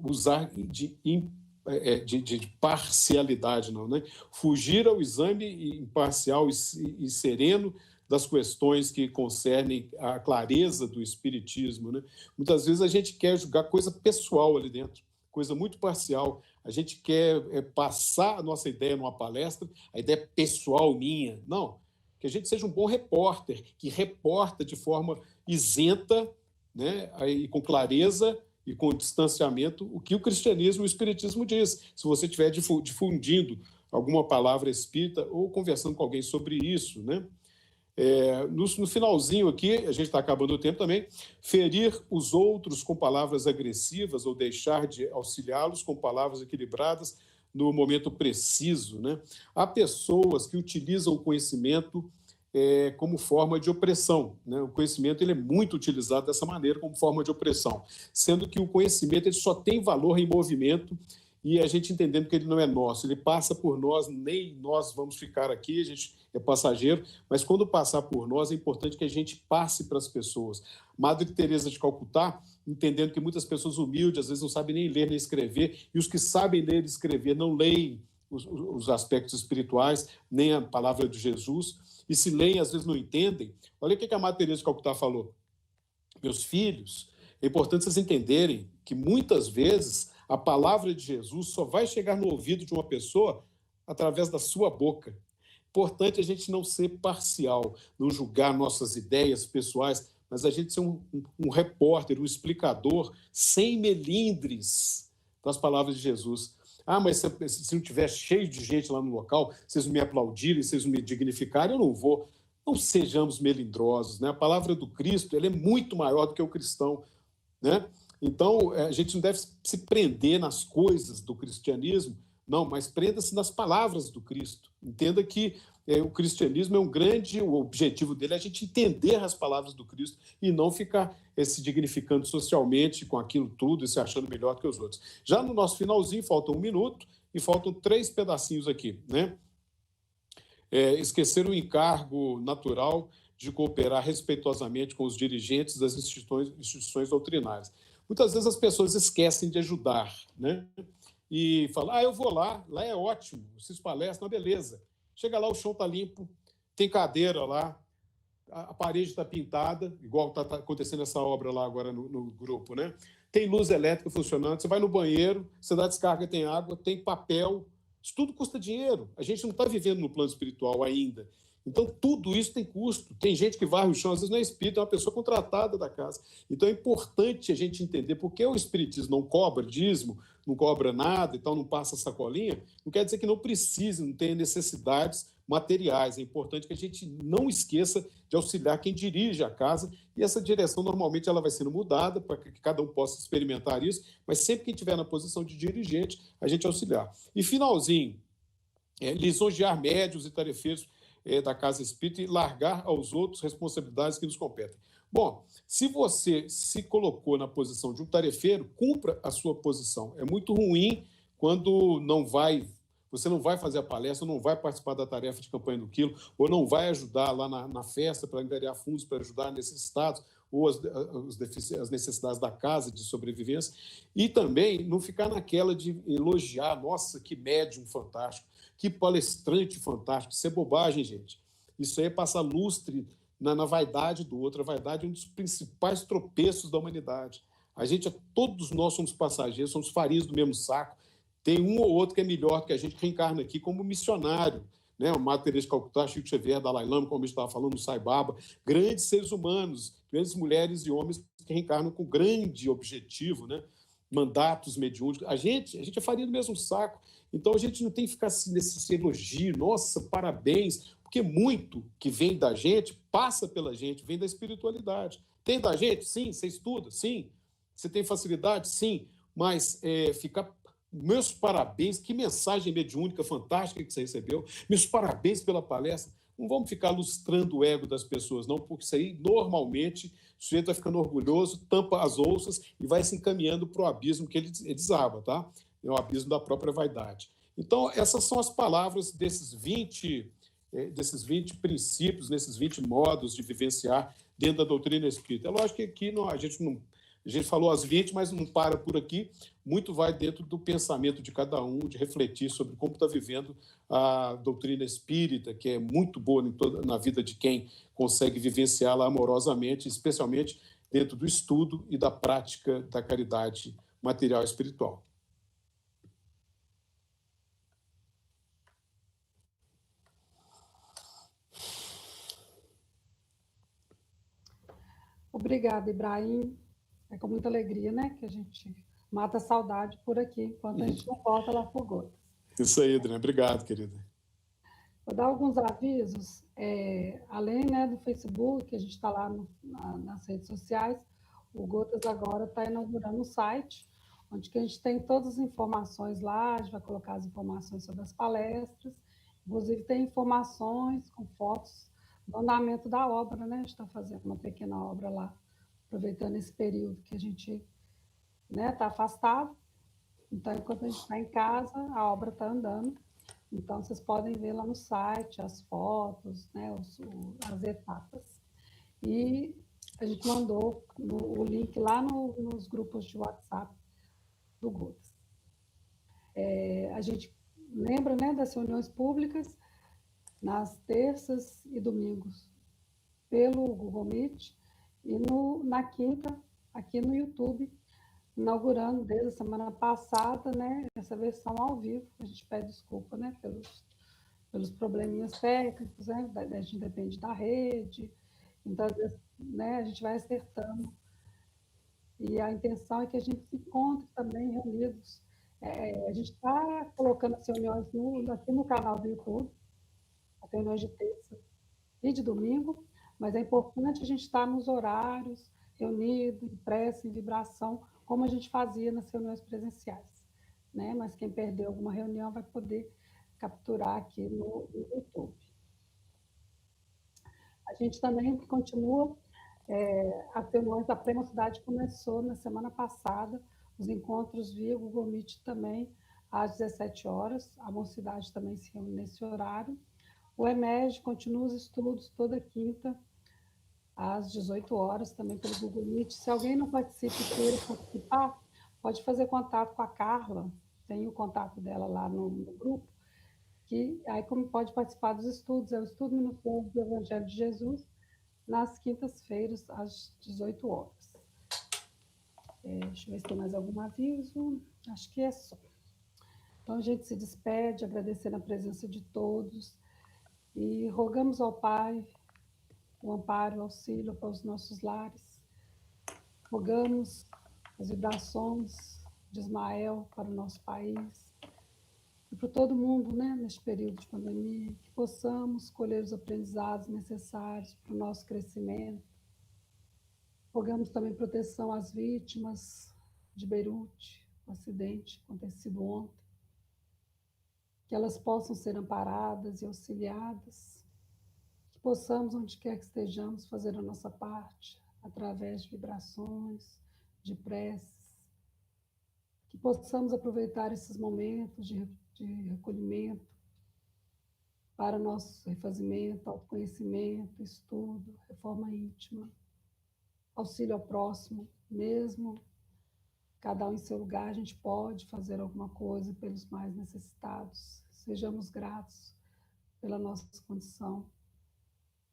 usar de parcialidade, não, né? Fugir ao exame imparcial e sereno das questões que concernem a clareza do espiritismo, né? Muitas vezes a gente quer julgar coisa pessoal ali dentro, coisa muito parcial. A gente quer passar a nossa ideia numa palestra, a ideia pessoal minha. Não, que a gente seja um bom repórter, que reporta de forma isenta, né, e com clareza e com distanciamento o que o cristianismo e o espiritismo diz. Se você estiver difundindo alguma palavra espírita ou conversando com alguém sobre isso, né? No finalzinho aqui, a gente está acabando o tempo também, ferir os outros com palavras agressivas ou deixar de auxiliá-los com palavras equilibradas no momento preciso, né? Há pessoas que utilizam o conhecimento como forma de opressão, né? O conhecimento ele é muito utilizado dessa maneira, como forma de opressão, sendo que o conhecimento ele só tem valor em movimento e a gente entendendo que ele não é nosso, ele passa por nós, nem nós vamos ficar aqui, a gente é passageiro, mas quando passar por nós é importante que a gente passe para as pessoas. Madre Teresa de Calcutá, entendendo que muitas pessoas humildes às vezes não sabem nem ler nem escrever, e os que sabem ler e escrever não leem os aspectos espirituais, nem a palavra de Jesus, e se leem às vezes não entendem. Olha o que a Madre Teresa de Calcutá falou. Meus filhos, é importante vocês entenderem que muitas vezes a palavra de Jesus só vai chegar no ouvido de uma pessoa através da sua boca. Importante a gente não ser parcial, não julgar nossas ideias pessoais, mas a gente ser um repórter, um explicador sem melindres das palavras de Jesus. Ah, mas se não tiver cheio de gente lá no local, vocês não me aplaudirem, vocês não me dignificarem, eu não vou. Não sejamos melindrosos, né? A palavra do Cristo, ela é muito maior do que o cristão, né? Então, a gente não deve se prender nas coisas do cristianismo, não, mas prenda-se nas palavras do Cristo. Entenda que o cristianismo é o objetivo dele é a gente entender as palavras do Cristo e não ficar se dignificando socialmente com aquilo tudo e se achando melhor do que os outros. Já no nosso finalzinho, falta 1 minuto e faltam 3 pedacinhos aqui, né? Esquecer o encargo natural de cooperar respeitosamente com os dirigentes das instituições doutrinárias. Muitas vezes as pessoas esquecem de ajudar, né? E falam, eu vou lá é ótimo, vocês palestram, beleza. Chega lá, o chão está limpo, tem cadeira lá, a parede está pintada, igual está acontecendo essa obra lá agora no grupo, né? Tem luz elétrica funcionando, você vai no banheiro, você dá descarga, tem água, tem papel, isso tudo custa dinheiro. A gente não está vivendo no plano espiritual ainda. Então, tudo isso tem custo. Tem gente que varre o chão, às vezes não é espírito, é uma pessoa contratada da casa. Então, é importante a gente entender por que o espiritismo não cobra dízimo, não cobra nada e tal, não passa sacolinha. Não quer dizer que não precise, não tenha necessidades materiais. É importante que a gente não esqueça de auxiliar quem dirige a casa, e essa direção normalmente ela vai sendo mudada para que cada um possa experimentar isso, mas sempre que estiver na posição de dirigente, a gente auxiliar. E finalzinho, lisonjear médios e tarefeiros da Casa Espírita e largar aos outros responsabilidades que nos competem. Bom, se você se colocou na posição de um tarefeiro, cumpra a sua posição. É muito ruim quando você não vai fazer a palestra, não vai participar da tarefa de campanha do quilo, ou não vai ajudar lá na festa para angariar fundos para ajudar necessitados, ou as necessidades da casa de sobrevivência, e também não ficar naquela de elogiar, nossa, que médium fantástico, que palestrante fantástico. Isso é bobagem, gente. Isso aí é passar lustre na vaidade do outro. A vaidade é um dos principais tropeços da humanidade. Todos nós somos passageiros, somos farinhas do mesmo saco. Tem um ou outro que é melhor que a gente, que reencarna aqui como missionário, né? O Madre Teresa de Calcutá, Chico Xavier, Dalai Lama, como a gente estava falando, o Sai Baba, grandes seres humanos, grandes mulheres e homens que reencarnam com grande objetivo, né? Mandatos mediúnicos. A gente é farinha do mesmo saco. Então, a gente não tem que ficar nesse elogio, nossa, parabéns, porque muito que vem da gente, passa pela gente, vem da espiritualidade. Tem da gente? Sim. Você estuda? Sim. Você tem facilidade? Sim. Mas ficar... Meus parabéns, que mensagem mediúnica fantástica que você recebeu, meus parabéns pela palestra. Não vamos ficar lustrando o ego das pessoas, não, porque isso aí, normalmente, o sujeito vai ficando orgulhoso, tampa as ouças e vai se encaminhando para o abismo que ele desaba, tá? É o abismo da própria vaidade. Então, essas são as palavras desses 20 princípios, nesses 20 modos de vivenciar dentro da doutrina espírita. É lógico que aqui a gente falou as 20, mas não para por aqui. Muito vai dentro do pensamento de cada um, de refletir sobre como está vivendo a doutrina espírita, que é muito boa na vida de quem consegue vivenciá-la amorosamente, especialmente dentro do estudo e da prática da caridade material e espiritual. Obrigada, Ibrahim. É com muita alegria, né, que a gente mata a saudade por aqui, enquanto a gente não volta lá por Gotas. Isso aí, Adriana. Obrigado, querida. Vou dar alguns avisos, além, né, do Facebook, a gente está lá nas redes sociais, o Gotas agora está inaugurando um site, onde que a gente tem todas as informações lá, a gente vai colocar as informações sobre as palestras, inclusive tem informações com fotos do andamento da obra, né, a gente está fazendo uma pequena obra lá, aproveitando esse período que a gente está afastado. Então, enquanto a gente está em casa, a obra está andando. Então, vocês podem ver lá no site as fotos, né, as etapas. E a gente mandou o link lá nos grupos de WhatsApp do Gotas. A gente lembra, né, das reuniões públicas nas terças e domingos pelo Google Meet e na quinta, aqui no YouTube, inaugurando desde a semana passada, né, essa versão ao vivo. A gente pede desculpa, né, pelos probleminhas técnicos, né? A gente depende da rede, então, às vezes, né, a gente vai acertando. E a intenção é que a gente se encontre também reunidos. A gente está colocando as reuniões aqui no canal do YouTube, as reuniões de terça e de domingo, mas é importante a gente estar nos horários, reunido, em prece, em vibração, como a gente fazia nas reuniões presenciais. Né? Mas quem perdeu alguma reunião vai poder capturar aqui no YouTube. A gente também continua, as reuniões da Prema Cidade começou na semana passada, os encontros via Google Meet também, às 17 horas, a Mocidade também se reúne nesse horário. O EMEG continua os estudos toda quinta, às 18 horas, também pelo Google Meet. Se alguém não participa e queira participar, pode fazer contato com a Carla, tem o contato dela lá no grupo, que aí como pode participar dos estudos, é o estudo minucioso do Evangelho de Jesus, nas quintas-feiras, às 18 horas. Deixa eu ver se tem mais algum aviso. Acho que é só. Então, a gente se despede, agradecendo a presença de todos e rogamos ao Pai o amparo e o auxílio para os nossos lares. Rogamos as vibrações de Ismael para o nosso país e para todo mundo, né, neste período de pandemia, que possamos colher os aprendizados necessários para o nosso crescimento. Rogamos também proteção às vítimas de Beirute, o acidente acontecido ontem, que elas possam ser amparadas e auxiliadas, que possamos, onde quer que estejamos, fazer a nossa parte, através de vibrações, de preces, que possamos aproveitar esses momentos de recolhimento para nosso refazimento, autoconhecimento, estudo, reforma íntima, auxílio ao próximo, mesmo cada um em seu lugar, a gente pode fazer alguma coisa pelos mais necessitados. Sejamos gratos pela nossa condição,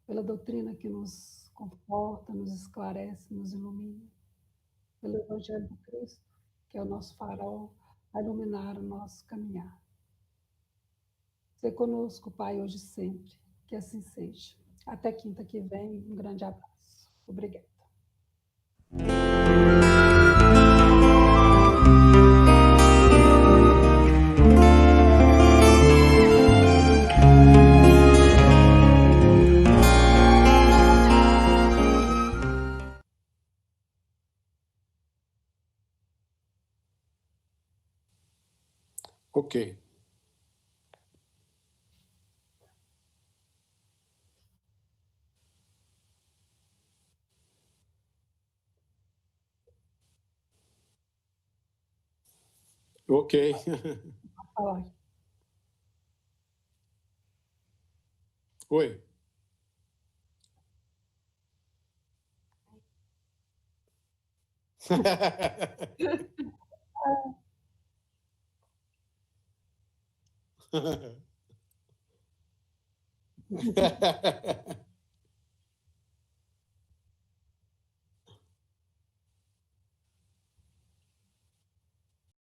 pela doutrina que nos conforta, nos esclarece, nos ilumina, pelo Evangelho do Cristo, que é o nosso farol, a iluminar o nosso caminhar. Ser conosco, Pai, hoje e sempre, que assim seja. Até quinta que vem, um grande abraço. Obrigada. Ok. Ok. Olá. Oi.